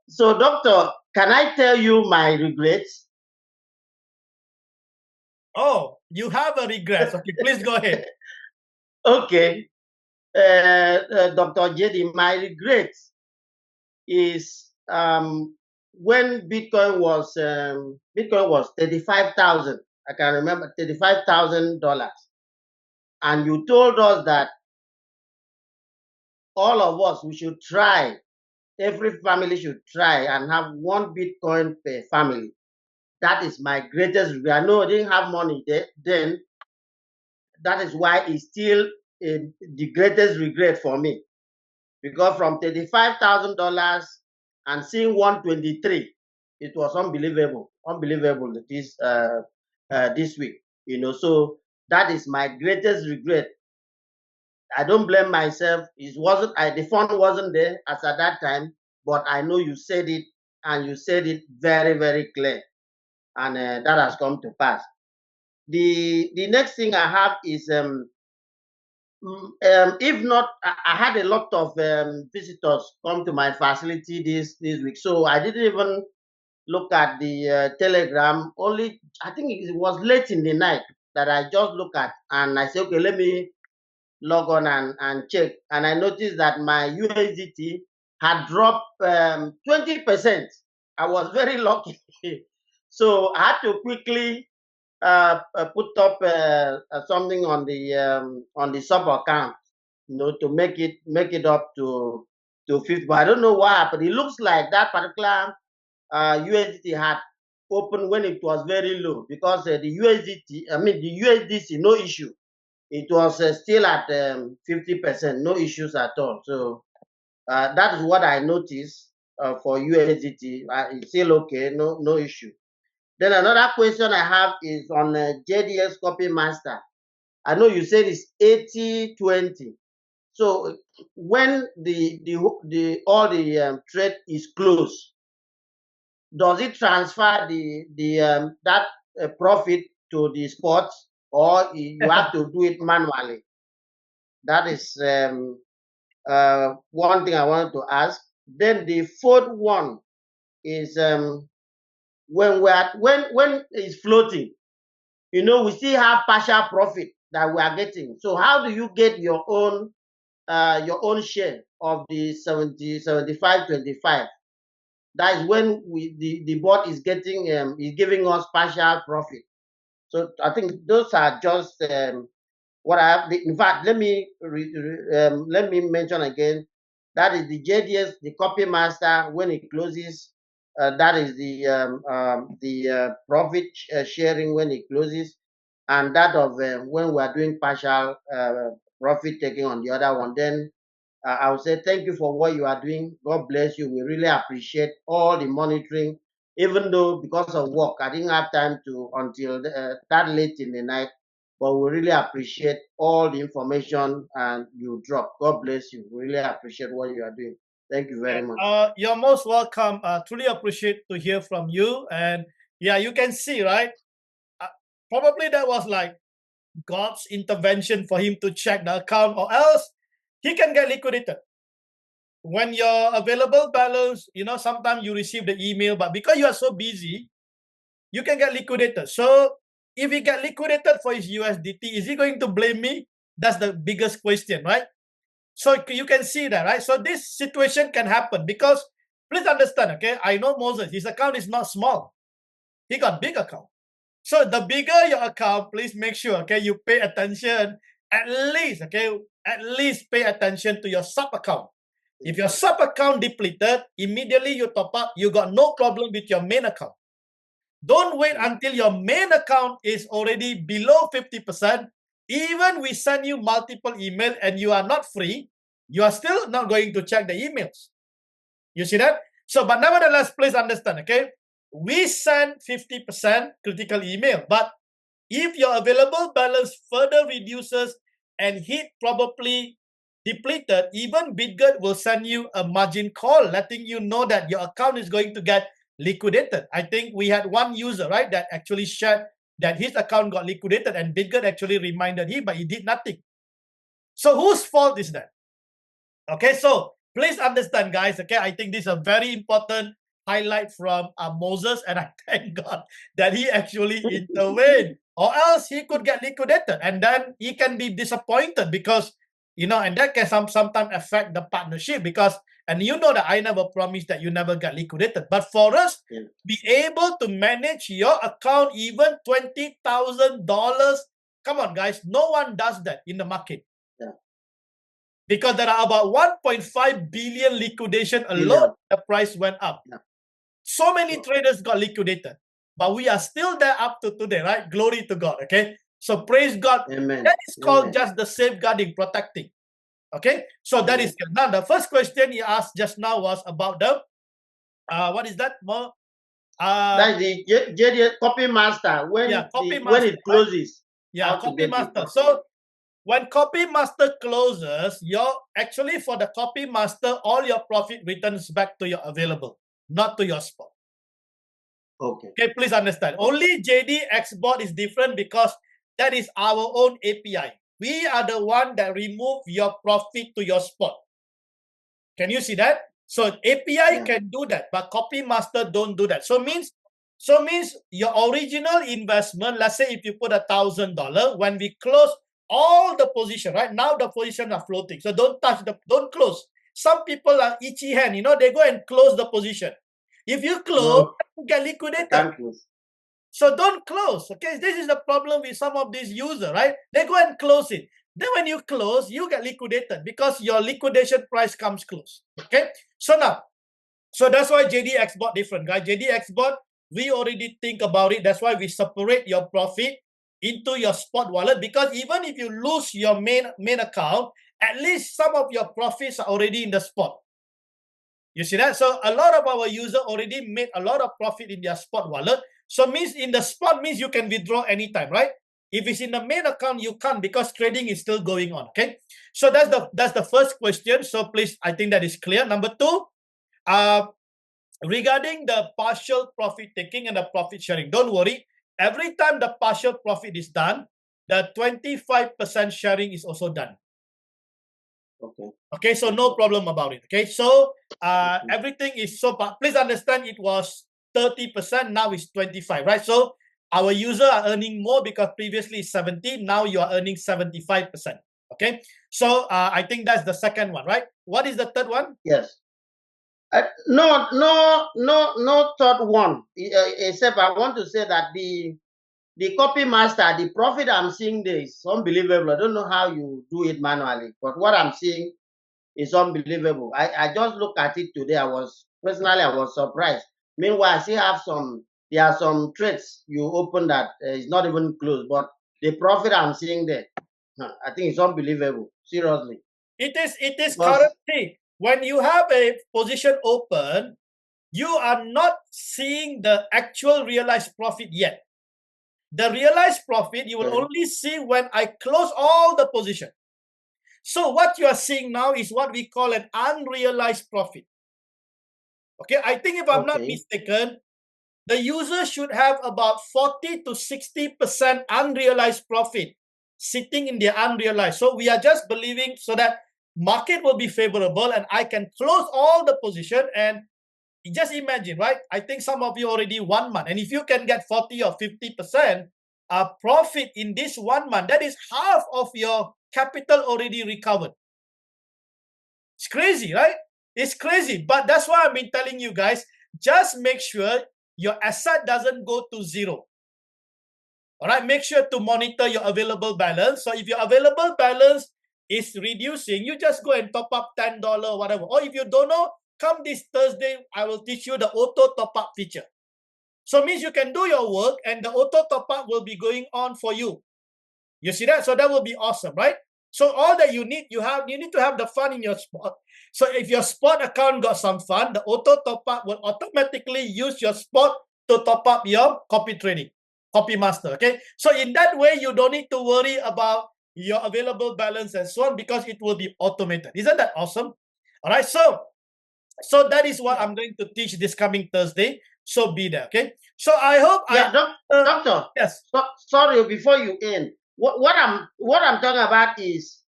So, doctor, can I tell you my regrets? Oh, you have a regret. Okay, please go ahead. Okay. Dr. JD, my regrets is when Bitcoin was 35,000. I can remember $35,000, and you told us that all of us we should try. Every family should try and have one Bitcoin per family. That is my greatest regret. I know I didn't have money then. That is why it's still the greatest regret for me. Because from $35,000 and seeing 123, it was unbelievable this week. So that is my greatest regret. I don't blame myself. It wasn't the fund wasn't there as at that time, but I know you said it, and you said it very, very clear, and that has come to pass. The next thing I have is if not, I had a lot of visitors come to my facility this week, so I didn't even look at the telegram. Only I think it was late in the night that I just look at, and I said, okay, let me log on and check, and I noticed that my USDT had dropped 20%. I was very lucky, so I had to quickly put up something on the sub account, to make it up to 50. But I don't know why, but it looks like that particular USDT had opened when it was very low, because the USDC, no issue. It was still at 50%, no issues at all. So that is what I noticed for USDT. It's still okay, no issue. Then another question I have is on JDS Copy Master. I know you said it's 80-20. So when the all the trade is closed, does it transfer that profit to the spot, or you have to do it manually? That is one thing I wanted to ask. Then the fourth one is when it's floating, we still have partial profit that we are getting. So how do you get your own share of the 75-25? That is when the board is giving us partial profit. So I think those are just what I have. In fact, let me mention again. That is the JDS, the copy master. When it closes, that is the profit sharing when it closes, and that of when we are doing partial profit taking on the other one. Then I would say thank you for what you are doing. God bless you. We really appreciate all the monitoring, even though because of work, I didn't have time to until that late in the night. But we really appreciate all the information and you drop. God bless you. We really appreciate what you are doing. Thank you very much. You're most welcome. Truly appreciate to hear from you. And yeah, you can see, right? Probably that was like God's intervention for him to check the account, or else he can get liquidated. When your available balance, sometimes you receive the email, but because you are so busy, you can get liquidated. So if he get liquidated for his USDT, is he going to blame me? That's the biggest question, right? So you can see that, right? So this situation can happen because, please understand, okay? I know Moses, his account is not small. He got big account. So the bigger your account, please make sure, okay, you pay attention at least pay attention to your sub account. If your sub account depleted, immediately you top up, you got no problem with your main account. Don't wait until your main account is already below 50%. Even we send you multiple emails and you are not free, you are still not going to check the emails. You see that? So, but nevertheless, please understand, okay? We send 50% critical email, but if your available balance further reduces and hit probably depleted, even BitGet will send you a margin call letting you know that your account is going to get liquidated. I think we had one user, right, that actually shared that his account got liquidated and BitGet actually reminded him, but he did nothing. So whose fault is that? Okay, so please understand, guys. Okay, I think this is a very important highlight from Moses, and I thank God that he actually intervened, or else he could get liquidated, and then he can be disappointed because and that can sometimes affect the partnership because. And you know that I never promised that you never get liquidated. But for us, be able to manage your account even $20,000. Come on, guys. No one does that in the market. Because there are about 1.5 billion liquidation alone, the price went up. So many traders got liquidated. But we are still there up to today, right? Glory to God, okay? So praise God. Amen. That is called just the safeguarding, protecting. Okay? So that is good. Now, the first question he asked just now was about the, what is that? That's the JD copy master when when it closes. Right? Yeah, copy master. So when copy master closes, actually for the copy master, all your profit returns back to your available, not to your spot. Okay, please understand. Only JD Export is different because that is our own API. We are the one that remove your profit to your spot. Can you see that? So API can do that, but copy master don't do that. So means your original investment, let's say if you put $1,000, when we close all the position, right now the position are floating. So don't close. Some people are itchy hand, they go and close the position. If you close, you get liquidated. So don't close. Okay, this is the problem with some of these users, right? They go and close it. Then when you close, you get liquidated because your liquidation price comes close. Okay, so that's why JD Export different, guys. JD Export, we already think about it. That's why we separate your profit into your spot wallet, because even if you lose your main account, at least some of your profits are already in the spot. You see that? So a lot of our users already made a lot of profit in their spot wallet. So means in the spot means you can withdraw anytime, right? If it's in the main account, you can't because trading is still going on. Okay. So that's the first question. So please, I think that is clear. Number two, regarding the partial profit taking and the profit sharing, don't worry. Every time the partial profit is done, the 25% sharing is also done. Okay, so no problem about it. Okay, so everything is so, but please understand it was 30%, now it's 25, right? So our users are earning more because previously it's 70, now you are earning 75%. Okay, so I think that's the second one, right? What is the third one? Yes. No third one. Except I want to say that the copy master, the profit I'm seeing there is unbelievable. I don't know how you do it manually, but what I'm seeing is unbelievable. I just looked at it today. I was surprised. Meanwhile, I still have there are some trades you open that is not even closed, but the profit I'm seeing there, I think it's unbelievable. Seriously. It is currently, when you have a position open, you are not seeing the actual realized profit yet. The realized profit, you will only see when I close all the position. So what you are seeing now is what we call an unrealized profit. Okay, I think if I'm not mistaken, the user should have about 40 to 60% unrealized profit sitting in their unrealized. So we are just believing so that market will be favorable and I can close all the position. And just imagine, right? I think some of you already 1 month. And if you can get 40 or 50% profit in this 1 month, that is half of your capital already recovered. It's crazy, right? It's crazy. But that's why I've been telling you guys, just make sure your asset doesn't go to zero. All right, make sure to monitor your available balance. So if your available balance is reducing, you just go and top up $10 or whatever. Or if you don't know, come this Thursday, I will teach you the auto top up feature. So it means you can do your work and the auto top up will be going on for you. You see that? So that will be awesome, right? So all that you need to have the fund in your spot. So if your spot account got some fund, the auto top up will automatically use your spot to top up your copy trading, copy master. Okay. So in that way, you don't need to worry about your available balance and so on because it will be automated. Isn't that awesome? All right. So that is what I'm going to teach this coming Thursday. So be there. Okay. So I hope Doctor. Yes. Sorry, before you end. What I'm talking about is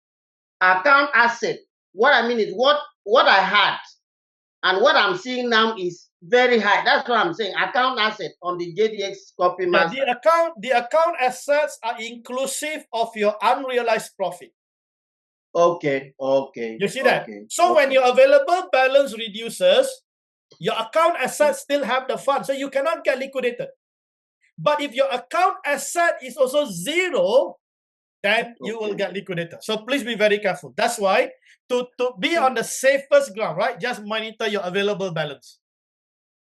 account asset. What I mean is what I had and what I'm seeing now is very high. That's what I'm saying. Account asset on the JDX copy Yeah, master. the account assets are inclusive of your unrealized profit. Okay. You see that? So when your available balance reduces, your account assets still have the fund, so you cannot get liquidated. But if your account asset is also zero, then you will get liquidated. So please be very careful. That's why to be on the safest ground, right? Just monitor your available balance.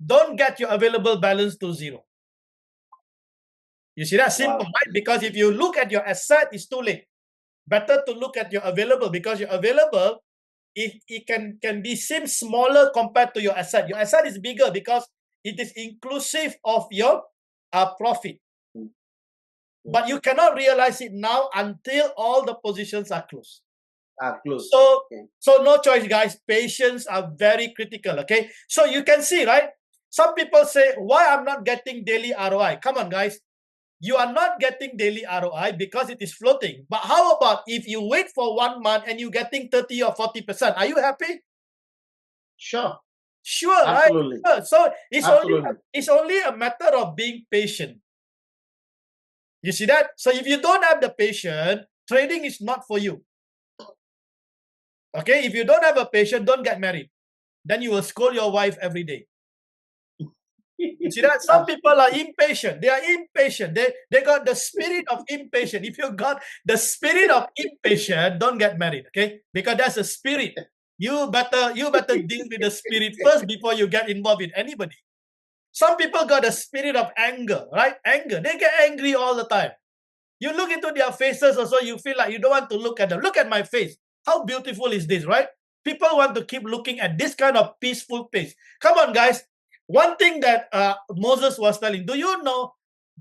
Don't get your available balance to zero. You see that? Simple, right? Because if you look at your asset, it's too late. Better to look at your available, because your available, it can be seem smaller compared to your asset. Your asset is bigger because it is inclusive of your profit. But you cannot realize it now until all the positions are closed. So no choice, guys. Patience are very critical. Okay. So you can see, right? Some people say, why I'm not getting daily ROI? Come on, guys. You are not getting daily ROI because it is floating. But how about if you wait for 1 month and you're getting 30 or 40%? Are you happy? Sure. Sure, Absolutely. right? So it's only a matter of being patient. You see that? So if you don't have the patience, trading is not for you. Okay? If you don't have a patience, don't get married. Then you will scold your wife every day. You see that? Some people are impatient. They are impatient. They got the spirit of impatient. If you got the spirit of impatient, don't get married, okay? Because that's a spirit. You better deal with the spirit first before you get involved with anybody. Some people got a spirit of anger, right? Anger. They get angry all the time. You look into their faces also, you feel like you don't want to look at them. Look at my face. How beautiful is this, right? People want to keep looking at this kind of peaceful face. Come on, guys. One thing that Moses was telling, do you know,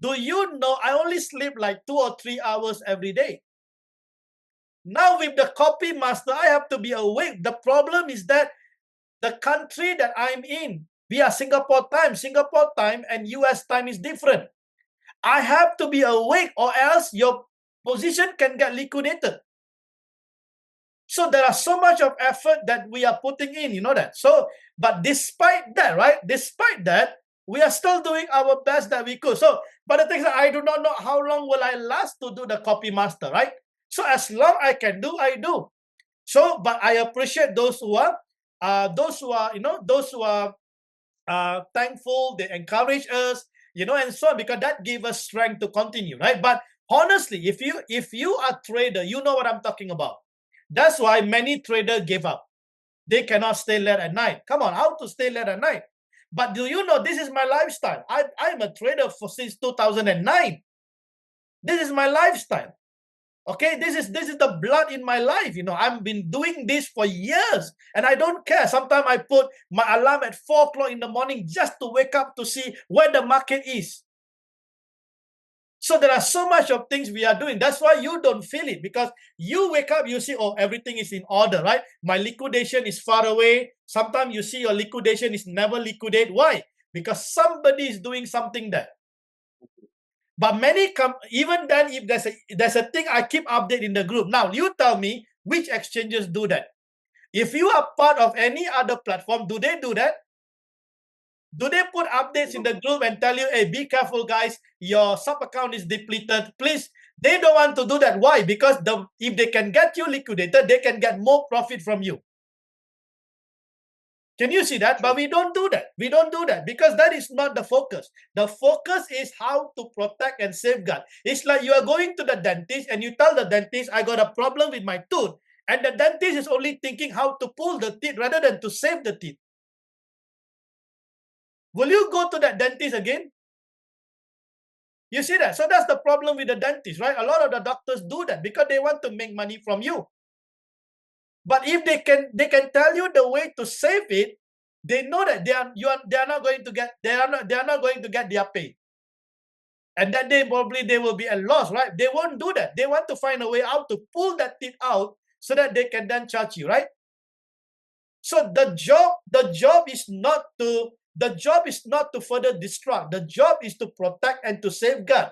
I only sleep like 2 or 3 hours every day. Now with the copy master, I have to be awake. The problem is that the country that I'm in, we are Singapore time and US time is different. I have to be awake or else your position can get liquidated. So there are so much of effort that we are putting in, you know that. So, but despite that, right? Despite that, we are still doing our best that we could. So, but the thing is, I do not know how long will I last to do the copy master, right? So as long I can do, I do. So, but I appreciate those who are thankful. They encourage us, and so on, because that gives us strength to continue, right? But honestly, if you are a trader, you know what I'm talking about. That's why many traders give up. They cannot stay late at night. Come on, how to stay late at night? But do you know this is my lifestyle? I'm a trader since 2009. This is my lifestyle. Okay, this is the blood in my life. I've been doing this for years and I don't care. Sometimes I put my alarm at 4 o'clock in the morning just to wake up to see where the market is. So there are so much of things we are doing. That's why you don't feel it, because you wake up, you see, oh, everything is in order, right? My liquidation is far away. Sometimes you see your liquidation is never liquidate. Why? Because somebody is doing something there. But many come, even then, if there's a thing I keep update in the group. Now, you tell me which exchanges do that. If you are part of any other platform, do they do that? Do they put updates in the group and tell you, hey, be careful, guys, your sub account is depleted? Please, they don't want to do that. Why? Because if they can get you liquidated, they can get more profit from you. Can you see that? But we don't do that. We don't do that because that is not the focus. The focus is how to protect and safeguard. It's like you are going to the dentist and you tell the dentist, I got a problem with my tooth. And the dentist is only thinking how to pull the teeth rather than to save the teeth. Will you go to that dentist again? You see that? So that's the problem with the dentist, right? A lot of the doctors do that because they want to make money from you. But if they can tell you the way to save it, they know that they are not going to get their pay. And that day probably they will be at loss, right? They won't do that. They want to find a way out to pull that teeth out so that they can then charge you, right? So the job is not to further destruct. The job is to protect and to safeguard.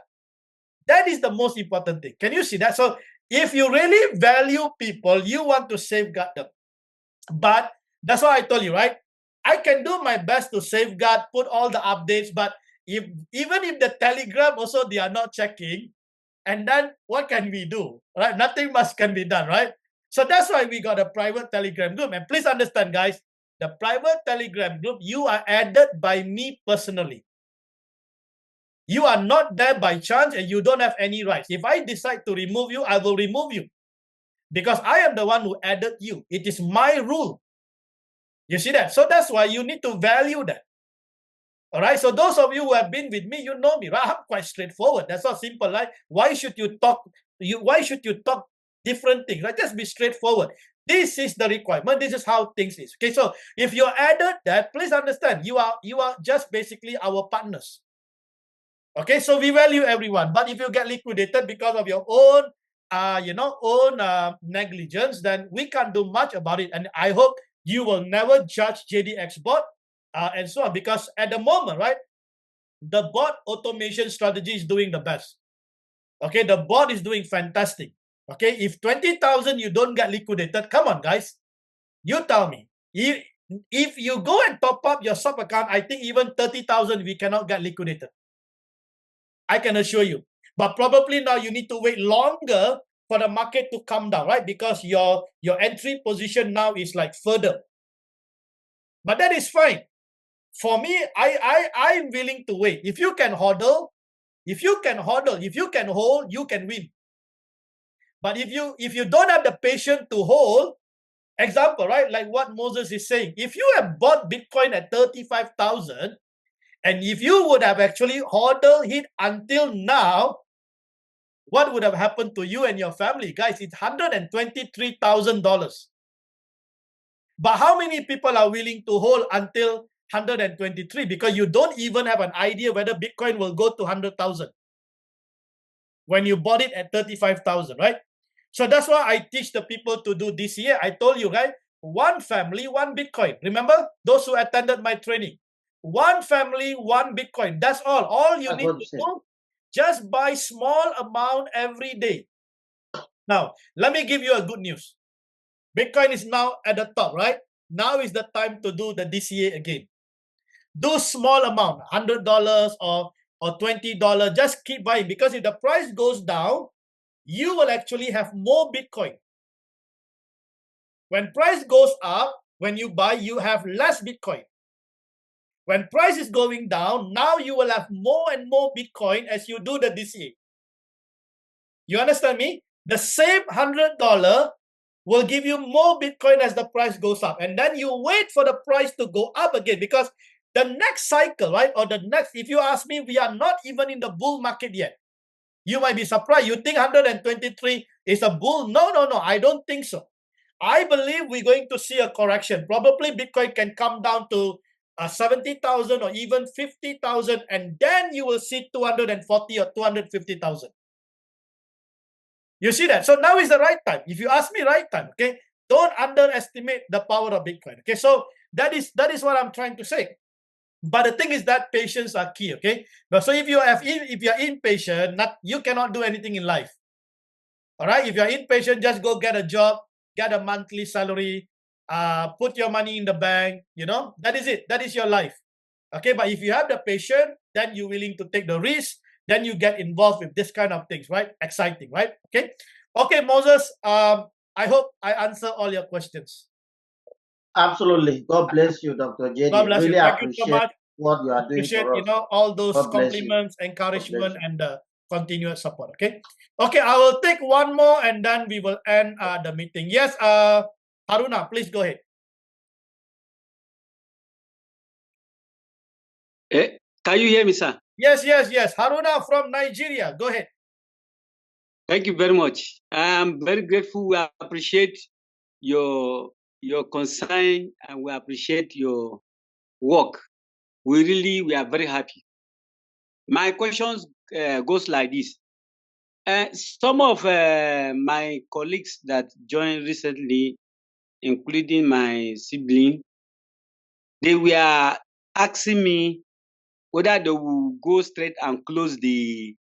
That is the most important thing. Can you see that? So If you really value people, you want to safeguard them. But that's why I told you, right? I can do my best to safeguard, put all the updates, but even if the Telegram also they are not checking, and then what can we do, right? Nothing much can be done, right? So that's why we got a private Telegram group. And please understand, guys, the private Telegram group, you are added by me personally. You are not there by chance and you don't have any rights. If I decide to remove you, I will remove you because I am the one who added you. It is my rule. You see that? So that's why you need to value that. All right. So those of you who have been with me, you know me, right? I'm quite straightforward. That's so simple, right? Why should you talk? Why should you talk different things? Right? Just be straightforward. This is the requirement. This is how things is. Okay. So if you're added that, please understand, you are just basically our partners. Okay. So we value everyone. But if you get liquidated because of your own, negligence, then we can't do much about it. And I hope you will never judge JDXBot and so on, because at the moment, right, the bot automation strategy is doing the best. Okay, the bot is doing fantastic. Okay, if 20,000 you don't get liquidated, come on, guys, you tell me. If you go and top up your sub account, I think even 30,000 we cannot get liquidated. I can assure you. But probably now you need to wait longer for the market to come down, right? Because your entry position now is like further. But that is fine. For me, I'm willing to wait. If you can hodl, if you can hold, you can win. But if you don't have the patience to hold, example, right? Like what Moses is saying, if you have bought Bitcoin at 35,000, and if you would have actually hodl hit until now, what would have happened to you and your family? Guys, it's $123,000. But how many people are willing to hold until 123? Because you don't even have an idea whether Bitcoin will go to 100,000 when you bought it at 35,000, right? So that's why I teach the people to do this year. I told you, right? One family, one Bitcoin. Remember those who attended my training? One family, one Bitcoin. That's all. All you need to do, just buy small amount every day. Now, let me give you a good news. Bitcoin is now at the top, right? Now is the time to do the DCA again. Do small amount, $100 or $20. Just keep buying, because if the price goes down, you will actually have more Bitcoin. When price goes up, when you buy, you have less Bitcoin. When price is going down, now you will have more and more Bitcoin as you do the DCA. You understand me? The same $100 will give you more Bitcoin as the price goes up. And then you wait for the price to go up again, because the next cycle, right? Or the next, if you ask me, we are not even in the bull market yet. You might be surprised. You think 123 is a bull? No, I don't think so. I believe we're going to see a correction. Probably Bitcoin can come down to 70,000 or even 50,000, and then you will see 240 or 250,000. You see that? So now is the right time. If you ask me, right time. Okay, don't underestimate the power of Bitcoin. Okay, so that is what I'm trying to say. But the thing is that patience are key. Okay, but so if you're impatient, you cannot do anything in life. All right, if you're impatient, just go get a job, get a monthly salary, put your money in the bank. You know, that is it. That is your life. Okay, but if you have the patience, then you're willing to take the risk, then you get involved with this kind of things, right? Exciting, right? Okay, Moses, I hope I answer all your questions. Absolutely. God bless you, Dr. JD. God bless really you. Thank you so much. What you are doing for us. All those compliments, encouragement, and continuous support. Okay, I will take one more and then we will end the meeting. Yes, Haruna, please go ahead. Can you hear me, sir? Yes. Haruna from Nigeria. Go ahead. Thank you very much. I'm very grateful. We appreciate your concern and we appreciate your work. We are very happy. My questions goes like this. Some of my colleagues that joined recently, including my sibling, they were asking me whether they will go straight and close the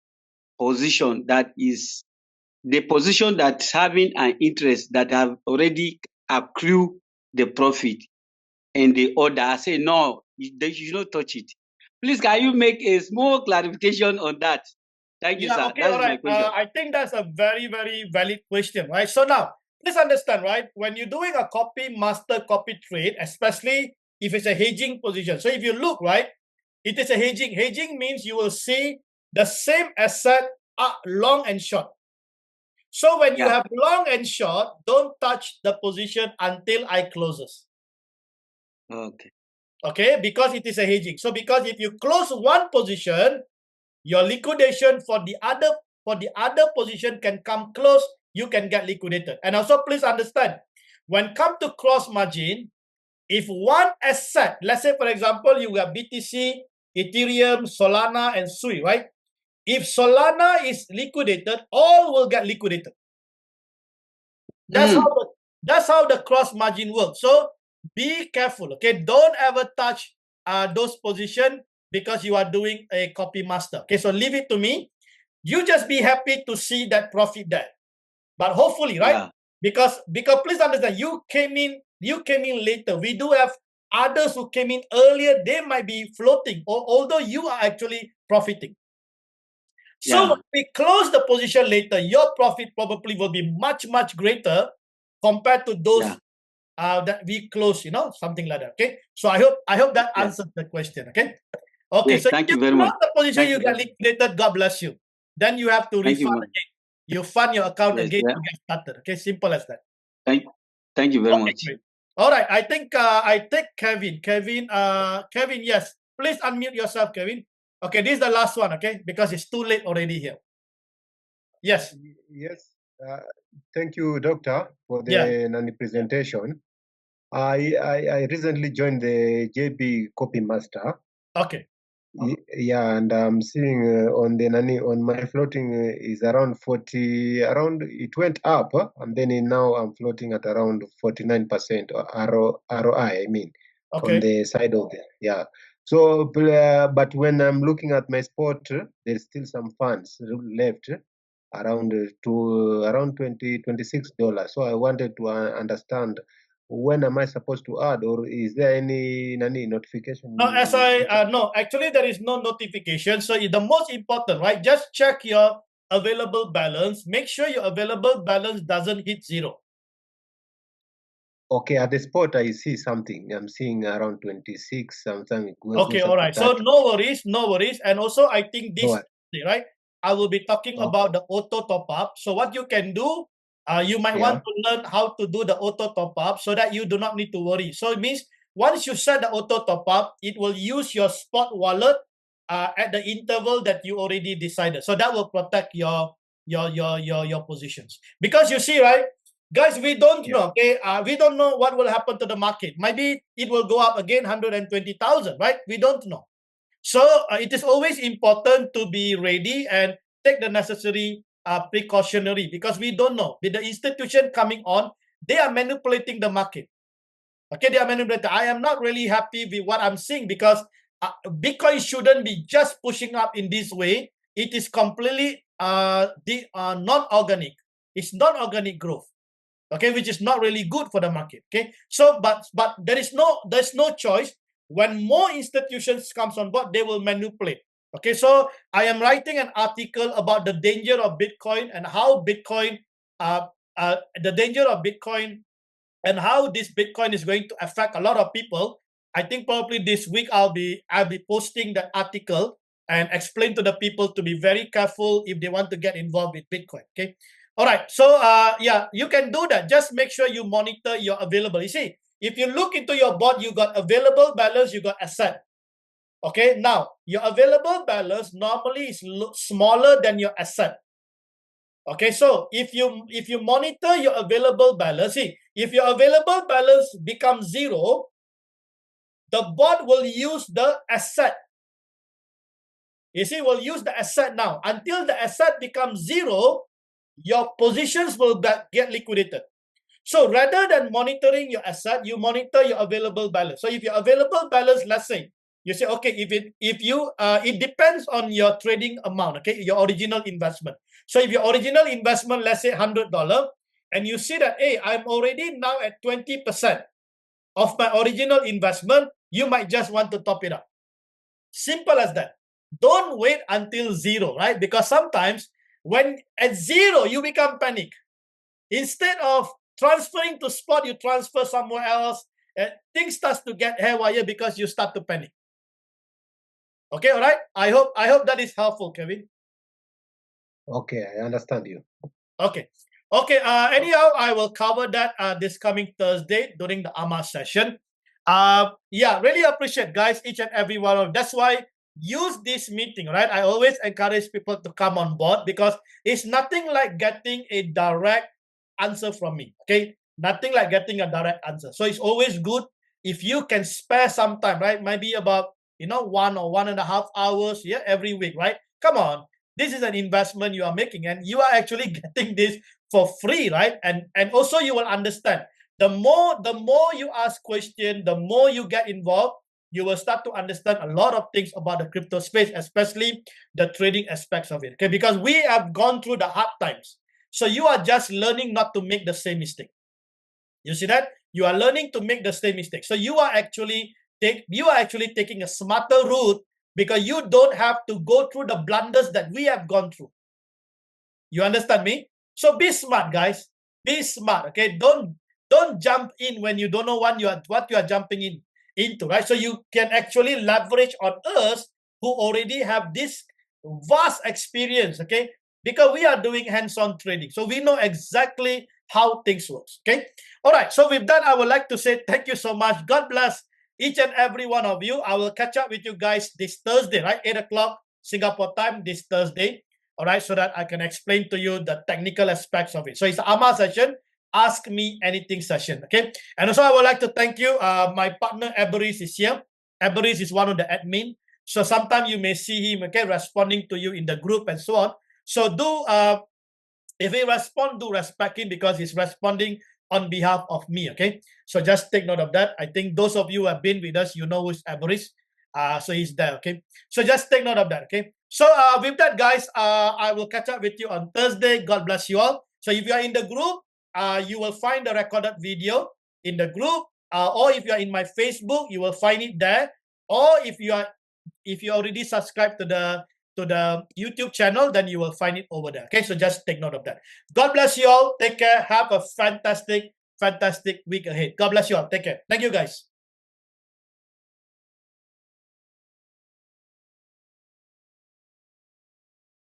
position that is the position that's having an interest that have already accrued the profit and the order, I say no, you should not touch it. Please, can you make a small clarification on that? Thank you, Yeah, sir. okay, That's all my right. question. I think that's a very, very valid question, right? So now, please understand, right? When you're doing a copy master copy trade, especially if it's a hedging position. So if you look, right, it is a hedging. Hedging means you will see the same asset long and short. So when you Yeah. have long and short, don't touch the position until I closes. Okay. Okay, because it is a hedging. So because if you close one position, your liquidation for the other position can come close, you can get liquidated. And also please understand, when come to cross margin, if one asset, let's say for example, you have BTC, Ethereum, Solana, and SUI, right? If Solana is liquidated, all will get liquidated. That's how the cross margin works. So be careful, okay? Don't ever touch those positions because you are doing a copy master. Okay, so leave it to me. You just be happy to see that profit there. But hopefully, right? Yeah. Because please understand, you came in later. We do have others who came in earlier. They might be floating, although you are actually profiting. So Yeah. when we close the position later, your profit probably will be much, much greater compared to those that we close, something like that. Okay. So I hope that Yeah. answers the question. Okay. Okay. Yes, So thank if you very close much. the position, Thank you you get very much. liquidated, God bless you. Then you have to Thank you, refund ma'am. again. You fund your account Yes, again yeah. to get started. Okay. Simple as that. Thank you very Okay, much. great. All right. I think I take Kevin. Kevin, yes. Please unmute yourself, Kevin. Okay, this is the last one, okay? Because it's too late already here. Yes. Yes. Thank you, Doctor, for the Yeah. presentation. I recently joined the JB Copy Master. Okay. Yeah, and I'm seeing on my floating is around 40. It went up, and then now I'm floating at around 49% ROI. I mean, Okay. on the side of the So, but when I'm looking at my spot, there's still some funds left around around $26. So I wanted to understand, when am I supposed to add, or is there any notification? No, no, actually there is no notification. So the most important, right? Just check your available balance. Make sure your available balance doesn't hit zero. Okay, at the spot I see something. I'm seeing around 26, something. Okay, all right. So no worries. And also I think this, right? I will be talking about the auto top up. So what you can do, you might want to learn how to do the auto top up so that you do not need to worry. So it means once you set the auto top up, it will use your spot wallet at the interval that you already decided. So that will protect your positions. Because you see, right, guys, we don't know. Okay, we don't know what will happen to the market. Maybe it will go up again 120,000, right? We don't know. So it is always important to be ready and take the necessary precautionary, because we don't know. With the institution coming on, they are manipulating the market. Okay, they are manipulating. I am not really happy with what I'm seeing, because Bitcoin shouldn't be just pushing up in this way. It is completely non-organic. It's non-organic growth. Okay, which is not really good for the market. Okay, so but there's no choice. When more institutions comes on board, they will manipulate. Okay, so I am writing an article about the danger of Bitcoin and how the danger of Bitcoin and how this Bitcoin is going to affect a lot of people. I think probably this week I'll be posting that article and explain to the people to be very careful if they want to get involved with Bitcoin. Okay. All right. So yeah, you can do that. Just make sure you monitor your available. You see, if you look into your board, you got available balance, you got asset. Okay. Now your available balance normally is smaller than your asset. Okay, so if you monitor your available balance, see, if your available balance becomes zero, the bot will use the asset. You see, will use the asset now. Until the asset becomes zero, your positions will get liquidated. So rather than monitoring your asset, you monitor your available balance. So if your available balance, let's say, You say, okay, it depends on your trading amount, okay, your original investment. So if your original investment, let's say $100, and you see that, hey, I'm already now at 20% of my original investment, you might just want to top it up. Simple as that. Don't wait until zero, right? Because sometimes when at zero, you become panic. Instead of transferring to spot, you transfer somewhere else, and things starts to get haywire because you start to panic. Okay, all right. I hope that is helpful, Kevin. Okay, I understand you. Okay. Okay. Anyhow, I will cover that this coming Thursday during the AMA session. Yeah, really appreciate, guys, each and every one of them. That's why use this meeting, right? I always encourage people to come on board because it's nothing like getting a direct answer from me. Okay, nothing like getting a direct answer. So it's always good if you can spare some time, right? Maybe about 1 or 1.5 hours, yeah, every week, right? Come on. This is an investment you are making, and you are actually getting this for free, right? And also you will understand. The more you ask questions, the more you get involved, you will start to understand a lot of things about the crypto space, especially the trading aspects of it. Okay, because we have gone through the hard times. So you are just learning not to make the same mistake. You see that? You are learning to make the same mistake. So you are actually taking a smarter route because you don't have to go through the blunders that we have gone through. You understand me? So be smart, guys. Be smart. Okay. Don't jump in when you don't know what you are jumping into, right? So you can actually leverage on us who already have this vast experience, okay? Because we are doing hands-on trading. So we know exactly how things work. Okay. All right. So with that, I would like to say thank you so much. God bless each and every one of you. I will catch up with you guys this Thursday, right? 8 o'clock Singapore time this Thursday. All right, so that I can explain to you the technical aspects of it. So it's the AMA session, Ask Me Anything session, okay? And also I would like to thank you. My partner, Eberis, is here. Eberis is one of the admin. So sometimes you may see him, okay, responding to you in the group and so on. So if he respond, do respect him because he's responding on behalf of me, okay? So just take note of that. I think those of you who have been with us, you know who's Eberis. So he's there, okay? So just take note of that, okay? So with that, guys, I will catch up with you on Thursday. God bless you all. So if you are in the group, you will find the recorded video in the group. Or if you are in my Facebook, you will find it there. Or if you already subscribed to the YouTube channel, then you will find it over there. Okay, so just take note of that. God bless you all. Take care. Have a fantastic week ahead. God bless you all. Take care. Thank you, guys.